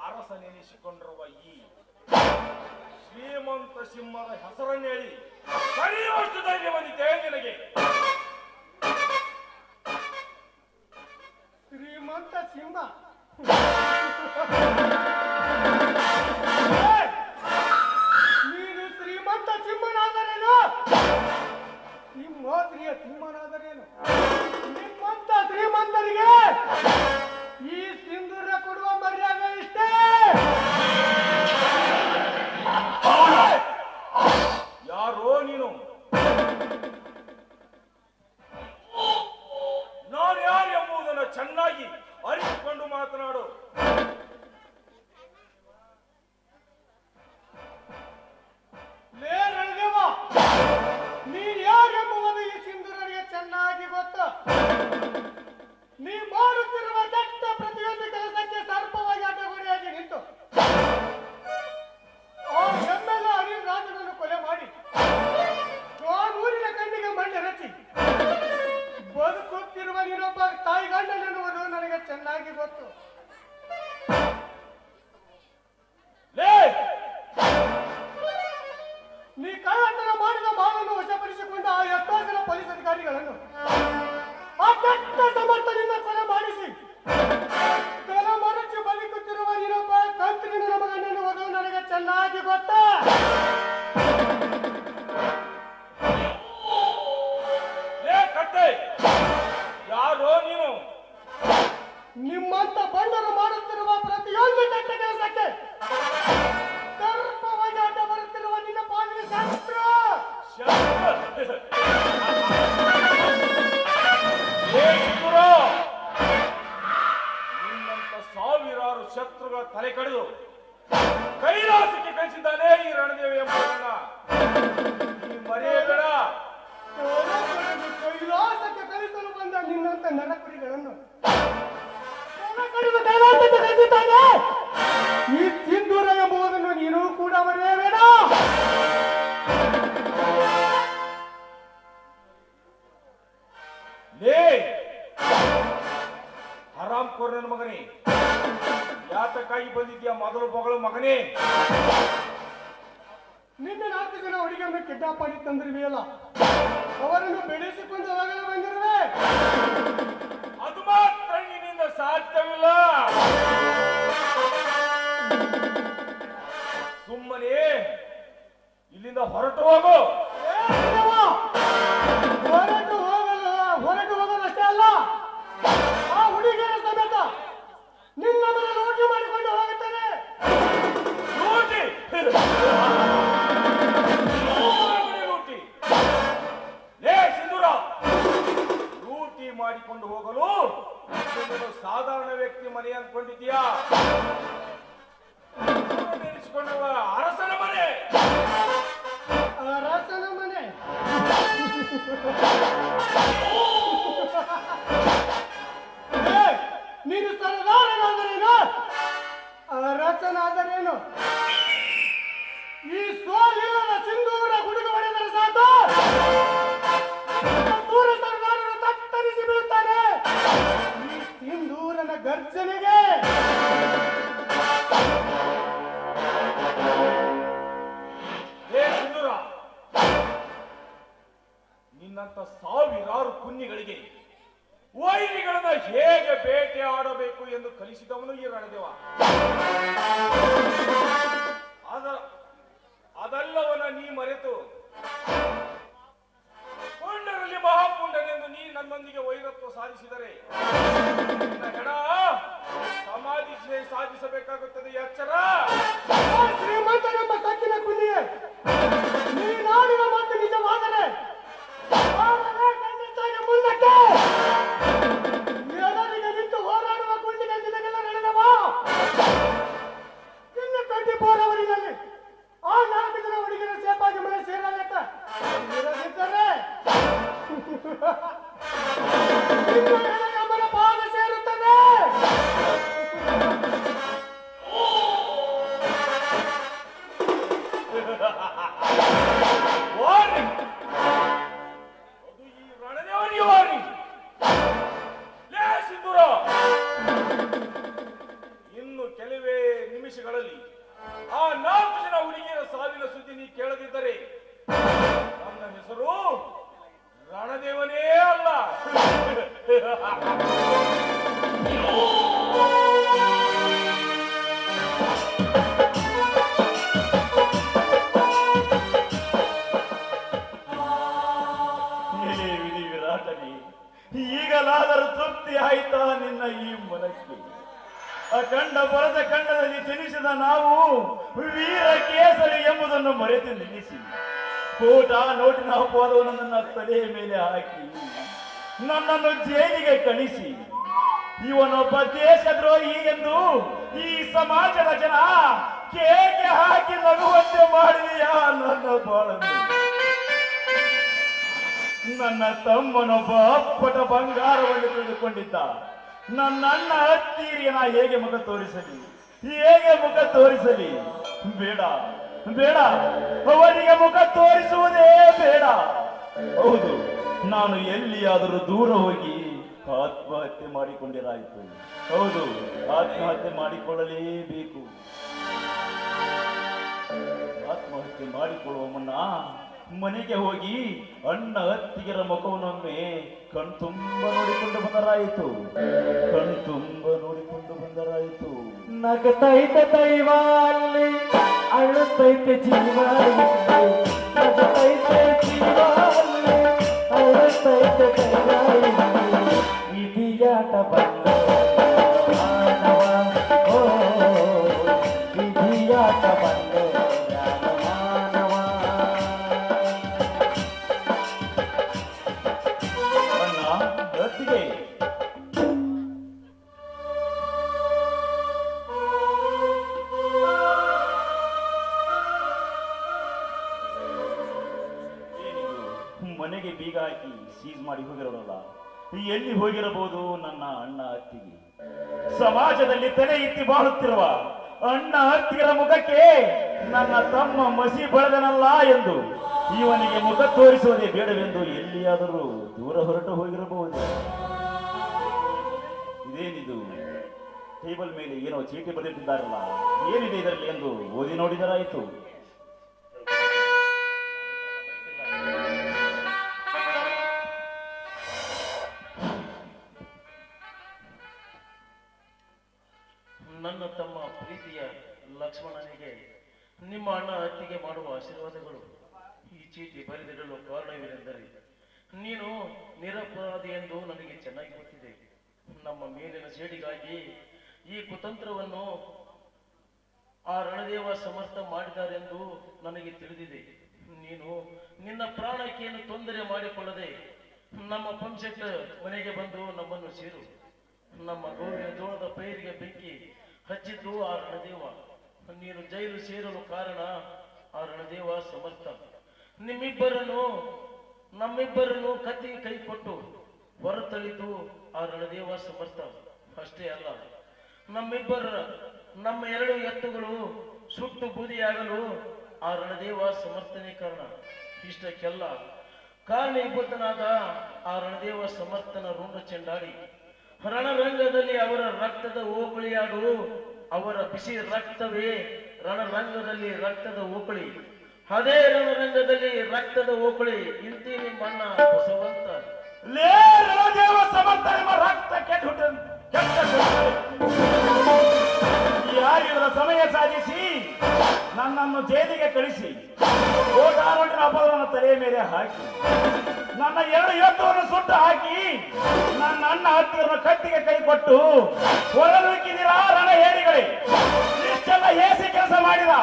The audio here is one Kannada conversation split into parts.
ಅರಸನೆನಿಸಿಕೊಂಡಿರುವ ಈ ಶ್ರೀಮಂತ ಸಿಂಹದ ಹೆಸರನ್ನೇಳಿ ಕರೆಯುವಷ್ಟು ಧೈರ್ಯ ಬಂದಿದೆ ನಿನಗೆ. ಶ್ರೀಮಂತ ಸಿಂಹ ನೀನು ಶ್ರೀಮಂತ ಸಿಂಹನಾದರೇನು? ಸಿಂಹೋದ್ರಿಯ ಸಿಂಹನಾದರೇನು? ನಿಮ್ಮಂತ ಶ್ರೀಮಂತರಿಗೆ ಈ ಸಿಂಧೂರ ಕೊಡುವ ಮರ್ಯಾದೆ ಇಷ್ಟೇ. ಯಾರೋ ನೀನು? ನಾನು ಯಾರು ಎಂಬುದನ್ನು ಚೆನ್ನಾಗಿ ಅರಿತುಕೊಂಡು ಮಾತನಾಡು. ನೀನ್ ಯಾರೆಂಬುವುದು ಈ ಸಿಂಧೂರಿಗೆ ಚೆನ್ನಾಗಿ ಗೊತ್ತು. ನೀ ಮಾಡುತ್ತಿರುವ ದಟ್ಟ ಪ್ರತಿಯೊಂದು ಕೆಲಸಕ್ಕೆ ಸರ್ಪವಾಗಿ ಅಡ್ಡಗೋಡೆಯಾಗಿ ನಿಂತು ಆ ಎಮ್ಮೆಲ್ಲ ಅನಿಲ್ ರಾಜನನ್ನು ಕೊಲೆ ಮಾಡಿ ಕಾನೂರಿನ ಕಣ್ಣಿಗೆ ಮಣ್ಣು ರಚಿ ಬದುಕುತ್ತಿರುವ ನೀನೊಬ್ಬ ತಾಯಿಗಂಡನೆನ್ನುವುದು ನನಗೆ ಚೆನ್ನಾಗಿ ಗೊತ್ತು. ನೀ ಕಳ್ಳತನ ಮಾಡಿದ ಮಾಲನ್ನು ವಶಪಡಿಸಿಕೊಂಡ ಆ ಎಷ್ಟೋ ಜನ ಪೊಲೀಸ್ ಅಧಿಕಾರಿಗಳನ್ನು ಆ ಕೆಟ್ಟ ಸಮರ್ಥದಿಂದ ಕೊಲೆ ಮಾಡಿಸಿ ತಲ ಮರಚಿ ಬದುಕುತ್ತಿರುವ ನೀನೊಬ್ಬ ಕಂತ್ರಿನ ನಮಗನ್ನೆನ್ನುವುದು ನನಗೆ ಚೆನ್ನಾಗಿ ಗೊತ್ತ. ಯಾರೋ ನೀನು? ನಿಮ್ಮಂತ ಬಂಡರು ಮಾಡುತ್ತಿರುವ ಪ್ರತಿಯೊಂದು ಕೆಟ್ಟ ಕೆಲಸಕ್ಕೆ ಸರ್ಪವಾಗಿ ಅಡ್ಡ ಬರುತ್ತಿರುವ ನಿನ್ನ ಪಾಲಿನ ಶಸ್ತ್ರ. ನಿನ್ನಂತ ಸಾವಿರಾರು ಶತ್ರುಗಳ ತಲೆ ಕಡಿದು ಕೈಲಾಸಕ್ಕೆ ಕಳಿಸಿದ್ದಾನೆ ಈ ರಣದೇವಿ ಎಂಬುದನ್ನ ಮರೆಯಬೇಡ. ಕೈಲಾಸಕ್ಕೆ ಕಳಿಸಲು ಬಂದ ನಿನ್ನಂತ ನರಕುರಿಗಳನ್ನು ಕಡಿದು ಕೈಲಾಸಕ್ಕೆ ಕಳಿಸಿದ್ದಾನೆ ಈ ಸಿಂಧೂರ ಎಂಬುದನ್ನು ನೀನು ಕೂಡ ಮರೆಯಬೇಡ. ಹರಾಮ್ ಕೋರ್ ನನ್ನ ಮಗನೇ, ಯಾತಕ್ಕಾಗಿ ಬಂದಿದ್ಯಾ ಮೊದಲು ಮಗಳು ಮಗನೇ? ನಿನ್ನೆ 4 ಜನ ಹುಡುಗಿಯನ್ನು ಕಿಡ್ನಾಪ್ ಮಾಡಿ ತಂದಿರುವೆಯಲ್ಲ, ಅವರನ್ನು ಬೆಳೆಸಿಕೊಂಡು ಹೋಗಲು ಬಂದಿರುವೆ. ಅದು ಮಾತ್ರ ನಿನ್ನಿಂದ ಸಾಧ್ಯವಿಲ್ಲ. ಸುಮ್ಮನೆ ಇಲ್ಲಿಂದ ಹೊರಟು ಹೋಗು. ಹೊರಟು ಹೋಗಲು ಅಷ್ಟೇ ಅಲ್ಲ, ಆ ಹುಡುಗಿಯರ ಸಮೇತ ನಿನ್ನ ಮನೆ ಲೂಟಿ ಮಾಡಿಕೊಂಡು ಹೋಗುತ್ತೇನೆ. ಲೂಟಿ ಸಿಂಧೂರ, ಲೂಟಿ ಮಾಡಿಕೊಂಡು ಹೋಗಲು ಸಾಧಾರಣ ವ್ಯಕ್ತಿ ಮನೆ ಅಂದ್ಕೊಂಡಿದ್ಯಾ? ನೆನೆಸಿಕೊಳ್ಳುವ ಅರಸನ ಮನೆ. ಅರಸನ ಮನೆ ನೀನು ಸರದಾರನಾದರೇನು? ಅರಸನಾದರೇನು? ಈ ಸೋಲಿಲ್ಲದ ಸಿಂಧೂರ ಗುಡುಗು ಹೊಡೆದರೆ ಸಾಕು, ದೂರ ಸರದಾರನು ತತ್ತರಿಸಿ ಬೀಳುತ್ತಾನೆ ಈ ಸಿಂಧೂರನ ಗರ್ಜನೆಗೆ. ಸಿಂಧೂರ, ನಿನ್ನಂತ ಸಾವಿರಾರು ಕುನ್ನಿಗಳಿಗೆ ವೈರಿಗಳನ್ನ ಹೇಗೆ ಬೇಟೆ ಆಡಬೇಕು ಎಂದು ಕಲಿಸಿದವನು ಈ ರಣದೇವ. ಅದೆಲ್ಲವನ್ನ ನೀ ಮರೆತು ಪುಂಡರಲ್ಲಿ ಮಹಾಪುಂಡನೆಂದು ನೀ ನನ್ನೊಂದಿಗೆ ವೈರತ್ವ ಸಾಧಿಸಿದರೆ ನಿನ್ನ ಹೆಣ ಸಮಾಧಿ ಸಾಧಿಸಬೇಕಾಗುತ್ತದೆ. ಎಚ್ಚರ. ಶ್ರೀಮಂತನೆಂಬ ಸಕ್ಕಿನ ಕುನ್ನಿಯೇ, ನೀನಾಡಿನ ಮಾತು ನಿಜವಾದರೆ ಮುಂದಕ್ಕೆ ಎಲ್ಲರಿಗೆ ನಿಂತು ಹೋರಾಡುವ ಗುಂಡಿನ ದಿನಗಳ ನಡೆದವ. ಇನ್ನು 24 ಅವರಿನಲ್ಲಿ ಆ 4 ಜನ ಹುಡುಗಿನ ಸೇಫಾಗಿ ಮನೆ ಸೇರಬೇಕ. ಇರದಿದ್ದರೆ ಅಮ್ಮನ ಪಾದ ಸೇರುತ್ತದೆ. ನಿಮಿಷಗಳಲ್ಲಿ ಆ 4 ಜನ ಹುಡುಗಿಯರ ಸಾವಿನ ಸುದ್ದಿ ನೀ ಕೇಳದಿದ್ದರೆ ನನ್ನ ಹೆಸರು ರಣದೇವನೇ ಅಲ್ಲ. ವಿರಾಟನೇ, ಈಗಲಾದರೂ ತೃಪ್ತಿ ಆಯ್ತಾ ನಿನ್ನ ಈ ಮನಕ್ಕೆ? ಅಖಂಡ ಬರದ ಖಂಡದಲ್ಲಿ ಜನಿಸಿದ ನಾವು ವೀರ ಕೇಸರಿ ಎಂಬುದನ್ನು ಮರೆತು ನಿಲ್ಲಿಸಿ ಕೋಟ ನೋಟಿನ ಅಪವಾದವನ್ನು ನನ್ನ ತಲೆಯ ಮೇಲೆ ಹಾಕಿ ನನ್ನನ್ನು ಜೈಲಿಗೆ ಕಳಿಸಿ ಇವನೊಬ್ಬ ದೇಶದ್ರೋಹಿ ಎಂದು ಈ ಸಮಾಜದ ಜನ ಕೇಕೆ ಹಾಕಿ ನಗುವಂತೆ ಮಾಡಿದೆಯಾ ನನ್ನ ಬಾಳನ್ನು? ನನ್ನ ತಮ್ಮನೊಬ್ಬ ಅಪ್ಪಟ ಬಂಗಾರವನ್ನು ತಿಳಿದುಕೊಂಡಿದ್ದ ನನ್ನಣ್ಣ ಹತ್ತೀರಿಗೆ ನಾ ಹೇಗೆ ಮುಖ ತೋರಿಸಲಿ? ಹೇಗೆ ಮುಖ ತೋರಿಸಲಿ? ಬೇಡ ಬೇಡ, ಅವರಿಗೆ ಮುಖ ತೋರಿಸುವುದೇ ಬೇಡ. ಹೌದು, ನಾನು ಎಲ್ಲಿಯಾದರೂ ದೂರ ಹೋಗಿ ಆತ್ಮಹತ್ಯೆ ಮಾಡಿಕೊಂಡಿರಾಯಿತು. ಹೌದು, ಆತ್ಮಹತ್ಯೆ ಮಾಡಿಕೊಳ್ಳಲೇಬೇಕು. ಆತ್ಮಹತ್ಯೆ ಮಾಡಿಕೊಳ್ಳುವ ಮುನ್ನ ಮನೆಗೆ ಹೋಗಿ ಅಣ್ಣ ಅತ್ತಿಗೆರ ಮುಖವನ್ನೊಮ್ಮೆ ಕಣ್ತುಂಬ ನೋಡಿಕೊಂಡು ಬಂದರಾಯಿತು. ಕಣ್ತುಂಬ ನೋಡಿಕೊಂಡು ಬಂದರಾಯಿತು. ನಗತೈತೆ ದೈವ ಅಲ್ಲಿ, ಅಳುತ್ತೈತೆ ಜೀವ ಇಲ್ಲಿ. ನಗತೈತೆ ಜೀವ ಅಲ್ಲಿ, ಅಳುತ್ತೈತೆ ದೈವ ಇಲ್ಲಿ. ವಿಧಿಯಾಟ ಬಂದ ಮಾನವ, ಓ ವಿಧಿಯಾಟ ಬಂದ ಮಾನವ. ಅಣ್ಣ ಅತ್ತಿಗೆ, ಮನೆಗೆ ಬೀಗ ಹಾಕಿ ಸೀಸ್ ಮಾಡಿ ಹೋಗಿರೋಲ್ಲ. ಎಲ್ಲಿ ಹೋಗಿರಬಹುದು ನನ್ನ ಅಣ್ಣ ಅತ್ತಿಗೆ? ಸಮಾಜದಲ್ಲಿ ತಲೆ ಎತ್ತಿ ಬಾಳುತ್ತಿರುವ ಅಣ್ಣ ಅತ್ತಿಗೆರ ಮುಖಕ್ಕೆ ನನ್ನ ತಮ್ಮ ಮಸಿ ಬಳದನಲ್ಲ ಎಂದು ಇವನಿಗೆ ಮುಖ ತೋರಿಸುವುದೇ ಬೇಡವೆಂದು ಎಲ್ಲಿಯಾದರೂ ದೂರ ಹೊರಟು ಹೋಗಿರಬಹುದು. ಇದೇನಿದು? ಟೇಬಲ್ ಮೇಲೆ ಏನೋ ಚೀಟಿ ಬರೆದಿದ್ದಾರಲ್ಲ, ಏನಿದೆ ಇದರಲ್ಲಿ ಎಂದು ಓದಿ ನೋಡಿದರಾಯಿತು. ನನ್ನ ತಮ್ಮ ಪ್ರೀತಿಯ ಲಕ್ಷ್ಮಣನಿಗೆ ನಿಮ್ಮ ಅಣ್ಣ ಅತ್ತಿಗೆ ಮಾಡುವ ಆಶೀರ್ವಾದಗಳು. ಈ ಚೀಟಿ ಬರೆದಿಡಲು ಕಾರಣವೇನೆಂದರೆ ನೀನು ನಿರಪರಾಧಿ ಎಂದು ನನಗೆ ಚೆನ್ನಾಗಿ ಗೊತ್ತಿದೆ. ನಮ್ಮ ಮೇಲಿನ ಸೇಡಿಗಾಗಿ ಈ ಕುತಂತ್ರವನ್ನು ಆ ರಣದೇವ ಸಮರ್ಥ ಮಾಡಿದಾರೆಂದು ನನಗೆ ತಿಳಿದಿದೆ. ನೀನು ನಿನ್ನ ಪ್ರಾಣಕ್ಕೇನು ತೊಂದರೆ ಮಾಡಿಕೊಳ್ಳದೆ ನಮ್ಮ ಪಂಚೆಟ್ ಮನೆಗೆ ಬಂದು ನಮ್ಮನ್ನು ಸೇರು. ನಮ್ಮ ಗೋವಿನ ಜೋಳದ ಪೈರಿಗೆ ಬೆಂಕಿ ಹಚ್ಚಿದ್ದು ಆ ರಣದೇವ. ನೀನು ಜೈಲು ಸೇರಲು ಕಾರಣ ಆ ರಣದೇವ ಸಮರ್ಥ. ನಮ್ಮಿಬ್ಬರನ್ನು ಕತ್ತಿಗೆ ಕೈ ಕೊಟ್ಟು ಹೊರತಳಿದ್ದು ಆ ರಣದೇವ ಸಮರ್ಥ. ಅಷ್ಟೇ ಅಲ್ಲ, ನಮ್ಮ 2 ಎತ್ತುಗಳು ಸುಟ್ಟು ಬೂದಿಯಾಗಲು ಆ ರಣದೇವ ಸಮರ್ಥನೆ ಕಾರಣ. ಇಷ್ಟಕ್ಕೆಲ್ಲ ಕಾರಣೀಭೂತನಾದ ಆ ರಣದೇವ ಸಮರ್ಥನ ರುಂಡ ಚೆಂಡಾಡಿ ರಣರಂಗದಲ್ಲಿ ಅವರ ರಕ್ತದ ಓಕಳಿಯಾಡು. ಅವರ ಬಿಸಿ ರಕ್ತವೇ ರಣರಂಗದಲ್ಲಿ ರಕ್ತದ ಓಕಳಿ. ಅದೇ ರಣರಂಗದಲ್ಲಿ ರಕ್ತದ ಓಕಳಿ ಇಂತಿ ನಿಮ್ಮಣ್ಣ ಬಸವಂತ. ಲೇ ರಣದೇವ ಸಮರ್ಥ ನಿಮ್ಮ ರಕ್ತ ಯಾರಿಲ್ಲದ ಸಮಯ ಸಾಧಿಸಿ ನನ್ನನ್ನು ಜೈಲಿಗೆ ಕಳಿಸಿ ಕೋಟಾನೋಟಿನ ಅಪವಾದವನ್ನು ತಲೆಯ ಮೇಲೆ ಹಾಕಿ ನನ್ನ 2 ಎತ್ತುವನ್ನು ಸುಟ್ಟು ಹಾಕಿ ನನ್ನ ಅಣ್ಣ ಹತ್ತಿರನ್ನು ಕತ್ತಿಗೆ ಕೈ ಕೊಟ್ಟು ಹೊರಲುಕ್ಕಿದಿರಾ ರಣ ಹೇರಿಗಳೇ. ಇಷ್ಟೆಲ್ಲ ಏಸಿ ಕೆಲಸ ಮಾಡಿದ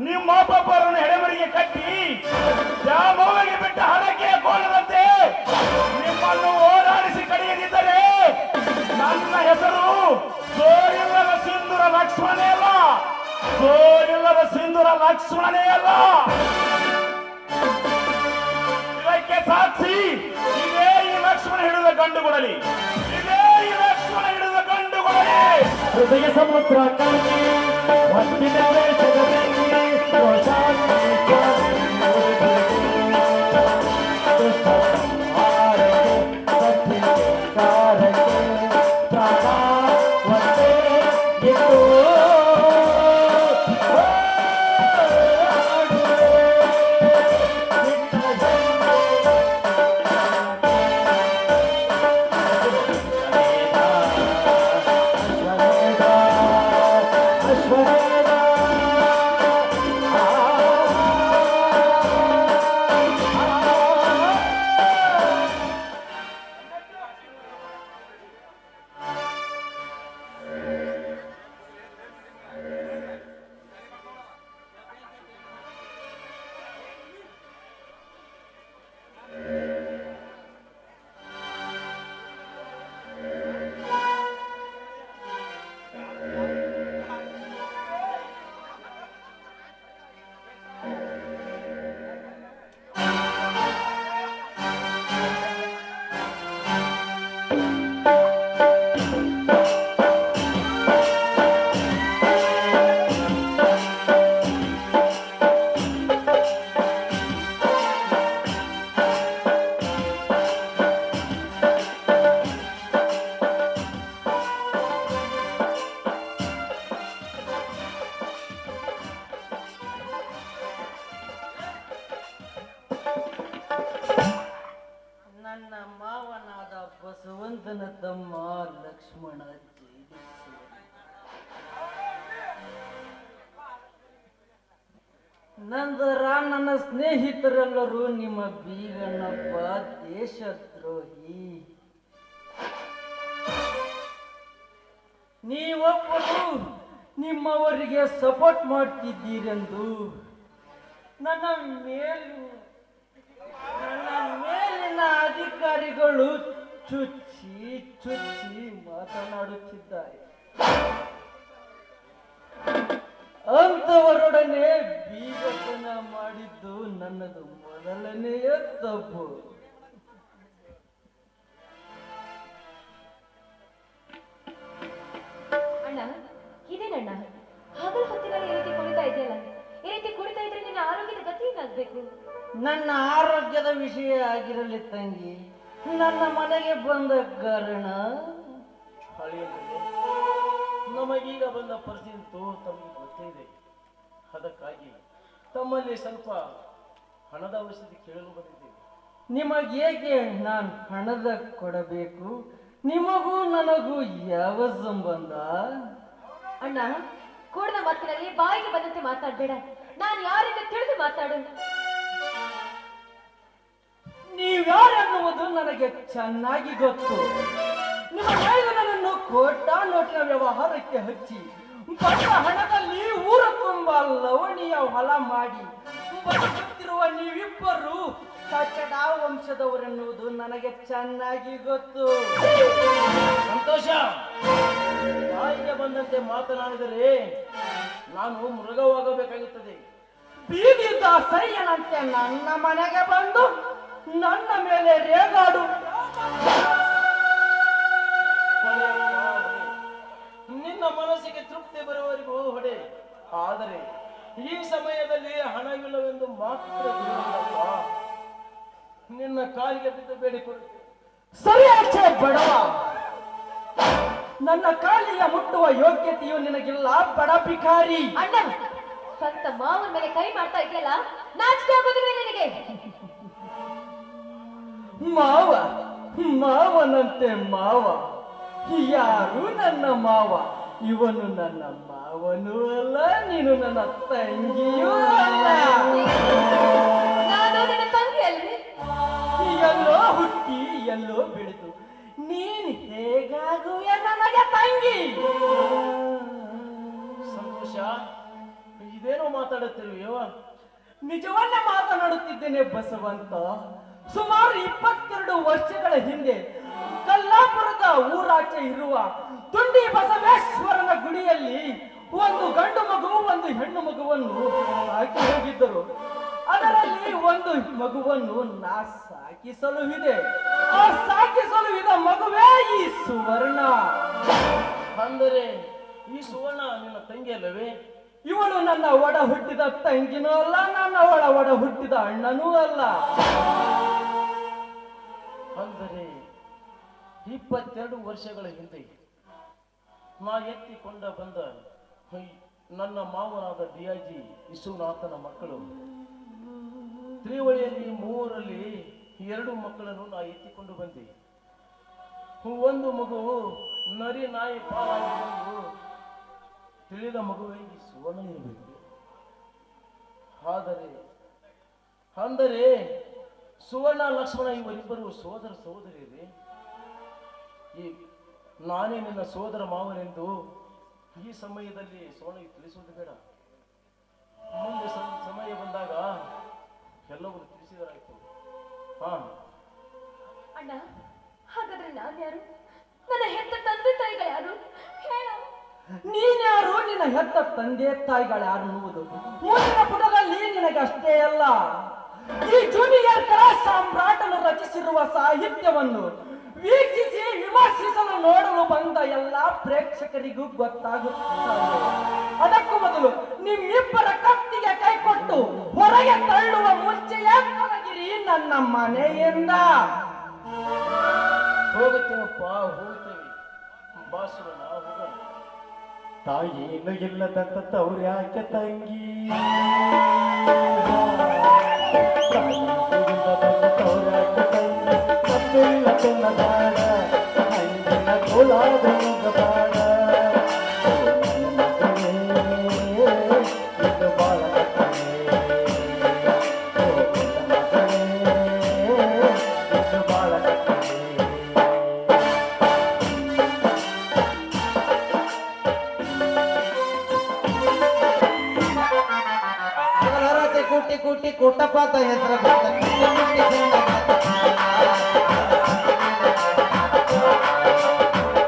ನಿಮ್ಮ ಒಬ್ಬೊಬ್ಬರನ್ನು ಎಡೆಮರಿಗೆ ಕಟ್ಟಿ ಜಾಮೋವಿಗೆ ಬಿಟ್ಟ ಹಣಕ್ಕೆ ಕೋಲದಂತೆ ನಿಮ್ಮನ್ನು ಓಡಾಡಿಸಿ ಕಡಿಯದಿದ್ದರೆ ನನ್ನ ಹೆಸರು ಸೋರಿಲ್ಲದ ಸಿಂಧೂರ ಲಕ್ಷ್ಮಣನೇ ಅಲ್ಲ. ಸೋರಿಲ್ಲದ ಸಿಂಧೂರ ಲಕ್ಷ್ಮಣನೇ ಅಲ್ಲ. ಇದಕ್ಕೆ ಸಾಕ್ಷಿ ಇದೇ ಈ ಲಕ್ಷ್ಮಣ ಹಿಡಿದ ಗಂಡುಗೊಡಲಿ. ಇದೇ ಈ ಲಕ್ಷ್ಮಣ ಹಿಡಿದ ಗಂಡುಗೊಡಲಿ. ಹೃದಯ ಸಮುದ್ರ ಕಾಣಿ ಹೊತ್ತಿನ ವೇಷದ ಬೆಂಕಿ ನಂತರ ನನ್ನ ಸ್ನೇಹಿತರೆಲ್ಲರೂ ನಿಮ್ಮ ಬೀಗನೊಬ್ಬ ದೇಶದ್ರೋಹಿ, ನೀವೊಬ್ಬರು ನಿಮ್ಮವರಿಗೆ ಸಪೋರ್ಟ್ ಮಾಡ್ತಿದ್ದೀರೆಂದು ನನ್ನ ಮೇಲಿನ ಅಧಿಕಾರಿಗಳು ಚುಚ್ಚಿ ಚುಚ್ಚಿ ಮಾತನಾಡುತ್ತಿದ್ದಾರೆ. ಅಂಥವರೊಡನೆ ಬೀಗತನ ಮಾಡಿದ್ದು ನನ್ನದು ಮೊದಲನೆಯ ತಪ್ಪು. ಅಣ್ಣ, ಇದೇನಣ್ಣ ಹಗಲು ಹೊತ್ತಿನಲ್ಲಿ ಈ ರೀತಿ ಕುಡಿತಾ ಇದೆಯಲ್ಲ? ಈ ರೀತಿ ಕುಡಿತಾ ಇದ್ರೆ ನಿನ್ನ ಆರೋಗ್ಯದ ಗತಿ ಏನಾಗ್ಬೇಕು? ನನ್ನ ಆರೋಗ್ಯದ ವಿಷಯ ಆಗಿರಲಿ ತಂಗಿ, ನನ್ನ ಮನೆಗೆ ಬಂದ ಕಾರಣ ಹಳೆಯಂದ್ರೆ ನಮಗೀಗ ಬಂದ ಪರಿಸ್ಥಿತಿ ತಮಗೆ ಗೊತ್ತೇ ಇದೆ. ಅದಕ್ಕಾಗಿ ತಮ್ಮಲ್ಲಿ ಸ್ವಲ್ಪ ಹಣದ ಅವಶ್ಯಕತೆ ಕೇಳಲು ಬಂದಿದ್ದೇವೆ. ನಿಮಗೇಕೆ ನಾನು ಹಣದ ಕೊಡಬೇಕು? ನಿಮಗೂ ನನಗೂ ಯಾವ ಸಂಬಂಧ? ಅಣ್ಣ, ಕೂಡದ ಮಾತಿನಲ್ಲಿ ಬಾಯಿಗೆ ಬಂದಂತೆ ಮಾತಾಡ್ಬೇಡ. ನಾನು ಯಾರಿಂದ ತಿಳಿದು ಮಾತಾಡು. ನೀವ್ಯಾರೆನ್ನುವುದು ನನಗೆ ಚೆನ್ನಾಗಿ ಗೊತ್ತು. ನಿಮ್ಮ ನನ್ನನ್ನು ಕೋಟಾ ನೋಟಿನ ವ್ಯವಹಾರಕ್ಕೆ ಹಚ್ಚಿ ಬಂದ ಹಣದಲ್ಲಿ ಊರ ತುಂಬ ಲವಣಿಯ ಹೊಲ ಮಾಡಿ ಬದುಕುತ್ತಿರುವ ನೀವಿಬ್ಬರು ಕಚಡ ವಂಶದವರೆನ್ನುವುದು ನನಗೆ ಚೆನ್ನಾಗಿ ಗೊತ್ತು. ಸಂತೋಷ, ಬಾಯಿಗೆ ಬಂದಂತೆ ಮಾತನಾಡಿದರೆ ನಾನು ಮೃಗವಾಗಬೇಕಾಗುತ್ತದೆ. ಬೀದಿ ದಾಸಯ್ಯನಂತೆ ನನ್ನ ಮನೆಗೆ ಬಂದು ನನ್ನ ಮೇಲೆ ರೇಗಾಡು. ನಿನ್ನ ಮನಸ್ಸಿಗೆ ತೃಪ್ತಿ ಬರುವವರೆಗೂ ಹೊಡೆ. ಆದರೆ ಈ ಸಮಯದಲ್ಲಿ ಹಣವಿಲ್ಲವೆಂದು ಮಾತ್ರ ತಿಳಿಯಲ್ಲಪ್ಪ. ನಿನ್ನ ಕಾಲಿಗೆ ಬಿದ್ದು ಬೇಡಿಕೊಳ್ಳು. ಸರಿ ಆಚೆ ಬಡವ, ನನ್ನ ಕಾಲಿಗೆ ಮುಟ್ಟುವ ಯೋಗ್ಯತೆಯು ನಿನಗಿಲ್ಲ ಬಡ ಭಿಕಾರಿ. ಅಣ್ಣ, ಸ್ವಂತ ಮಾವನ ಮೇಲೆ ಕೈ ಮಾಡ್ತಾ ಇದೆಯಲ್ಲ, ನಾಚಿಕೆ ಆಗೋದಿಲ್ಲ ನಿನಗೆ? ಮಾವ, ಮಾವನಂತೆ ಮಾವ? ಯಾರು ನನ್ನ ಮಾವ? ಇವನು ನನ್ನ ಮಾವನೂ ಅಲ್ಲ, ನೀನು ನನ್ನ ತಂಗಿಯೂ ಅಲ್ಲ. ನಾನು ನಿನ್ನ ತಂಗಿ ಅಲ್ವೇ? ಎಲ್ಲೋ ಹುಟ್ಟಿ ಎಲ್ಲೋ ಬೆಳೆದು ನೀನ್ ಹೇಗಾಗುವೆ ನನಗೆ ತಂಗಿ? ಸಂತೋಷ, ಇದೇನೋ ಮಾತಾಡುತ್ತಿರುವೆಯೋ? ನಿಜವನ್ನೇ ಮಾತನಾಡುತ್ತಿದ್ದೇನೆ ಬಸವಂತ. ಸುಮಾರು 22 ವರ್ಷಗಳ ಹಿಂದೆ ಕಲ್ಲಾಪುರದ ಊರಾಚೆ ಇರುವ ತುಂಡಿ ಬಸವೇಶ್ವರನ ಗುಡಿಯಲ್ಲಿ ಒಂದು ಗಂಡು ಮಗು ಒಂದು ಹೆಣ್ಣು ಮಗುವನ್ನು ಸಾಕಿ ಹೋಗಿದ್ದರು. ಅದರಲ್ಲಿ ಒಂದು ಮಗುವನ್ನು ನಾ ಸಾಕಿಸಲುವಿದೆ. ಆ ಸಾಕಿಸಲುವಿದ ಮಗುವೇ ಈ ಸುವರ್ಣ. ಅಂದರೆ ಈ ಸುವರ್ಣ ನಿನ್ನ ತಂಗಿ ಅಲ್ಲವೇ? ಇವಳು ನನ್ನ ಒಡ ಹುಟ್ಟಿದ ತಂಗಿನೂ ಅಲ್ಲ, ನನ್ನ ಒಡ ಹುಟ್ಟಿದ ಅಣ್ಣನೂ ಅಲ್ಲ. ಅಂದರೆ 22 ವರ್ಷಗಳ ಹಿಂದೆ ನಾ ಎತ್ತಿಕೊಂಡ ಬಂದ ನನ್ನ ಮಾವನಾದ ಡಿಯಾಜಿ ವಿಶ್ವನಾಥನ ಮಕ್ಕಳು ತ್ರಿವಳಿಯಲ್ಲಿ 3ರಲ್ಲಿ 2 ಮಕ್ಕಳನ್ನು ನಾ ಎತ್ತಿಕೊಂಡು ಬಂದೆ. ಒಂದು ಮಗು ನರಿ ನಾಯಿ ಪಾಲಾಗಿ ತಿಳಿದ ಮಗುವೇ ಈ ಸುವರ್ಣ ಇರಬೇಕು. ಅಂದರೆ ಸುವರ್ಣ ಲಕ್ಷ್ಮಣ ಇವರಿಬ್ಬರು ಸೋದರ ಸಹೋದರಿಯರೇ. ಈ ನಾನೇ ನಿನ್ನ ಸೋದರ ಮಾವನೆಂದು ಈ ಸಮಯದಲ್ಲಿ ಸುವರ್ಣ ತಿಳಿಸುವುದು ಬೇಡ. ಮುಂದೆ ಸಮಯ ಬಂದಾಗ ಎಲ್ಲವನ್ನು ತಿಳಿಸಿದರಾಯ್ತು. ಅಣ್ಣ, ಹಾಗಾದ್ರೆ ನಾನು ಯಾರು? ನನ್ನ ಹೆತ್ತ ತಂದೆ ತಾಯಿಗಳು ಯಾರು? ಹೇಳ. ನೀನ್ಯಾರು? ನಿನ್ನ ಹೆತ್ತ ತಂದೆ ತಾಯಿಗಳು ಯಾರು ಅನ್ನುವುದು ಮುಂದಿನ ಪುಟದಲ್ಲಿ ನಿನಗಷ್ಟೇ ಅಲ್ಲ, ಈ ಜೂನಿಯರ್ ಕಲಾ ಸಾಮ್ರಾಟನು ರಚಿಸಿರುವ ಸಾಹಿತ್ಯವನ್ನು ವೀಕ್ಷಿಸಿ ವಿಮರ್ಶಿಸಲು ನೋಡಲು ಬಂದ ಎಲ್ಲಾ ಪ್ರೇಕ್ಷಕರಿಗೂ ಗೊತ್ತಾಗುತ್ತದೆ. ಅದಕ್ಕೂ ಮೊದಲು ನಿಮ್ಮಿಬ್ಬರ ಕತ್ತಿಗೆ ಕೈ ಕೊಟ್ಟು ಹೊರಗೆ ತಳ್ಳುವ ಮುಂಚೆಯೇ ತೊಲಗಿರಿ ನನ್ನ ಮನೆಯಿಂದ. ಹೋಗುತ್ತೇವಪ್ಪ, ಹೋಗುತ್ತೇವೆ. ಬಾಸುವನ ಹೋಗೋಣ. ತಾಯಿನು ಇಲ್ಲದಂತ ತೌರ್ಯಾಕೆ ತಂಗಿ, ತೌರ್ಯಾಕೆ ತಂಗಿ, ತಪ್ಪಿಲ್ಲ ಚೆನ್ನದಾಡ ಹಂಗಿನ ಕೋಲಾದ ಬಾಡ ಇದು ಬಾಳ ಕುಟ್ಟಿ ಕುಟ್ಟಿ ಕುಟ್ಟಪ್ಪ ಅಂತ ಹೆಸರು ಬಂತ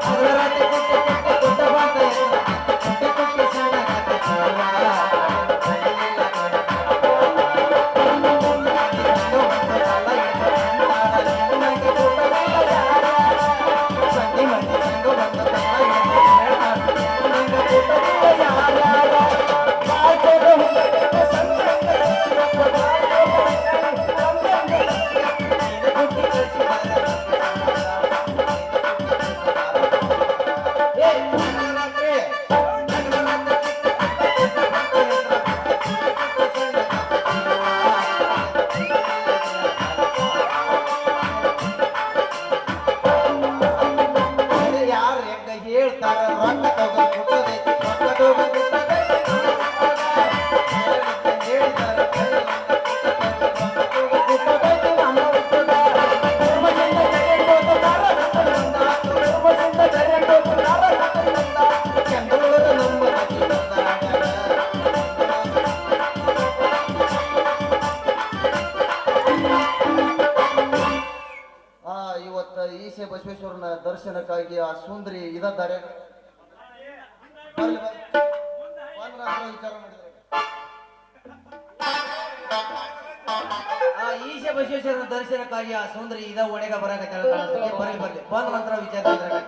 ಹಗಲರಾತ್ರಿ ಕುಟ್ಟಿ ಕುಟ್ಟಿ ಕುಟ್ಟಪ್ಪ ಅಂತ ಹೆಸರು ಕುಟ್ಟಿ ಕುಟ್ಟಿ ಸಣ್ಣಗಾತ ಈಶೆ ಬಸವೇಶ್ವರನ ದರ್ಶನಕ್ಕಾಗಿ ಆ ಸುಂದರಿ ಇದ್ದಾರೆ ವಿಚಾರ ಮಾಡಿದ್ದಾರೆ ಆ ಈಶೆ ಬಸವೇಶ್ವರನ ದರ್ಶನಕ್ಕಾಗಿ ಆ ಸುಂದರಿ ಇದ ಒಣಗ ಬರಾಕತ್ತಾಳ ಬರ್ಲಿ ಬರ್ಲಿ ಬಂದ ನಂತರ ವಿಚಾರ ಮಾಡಿದ್ರೆ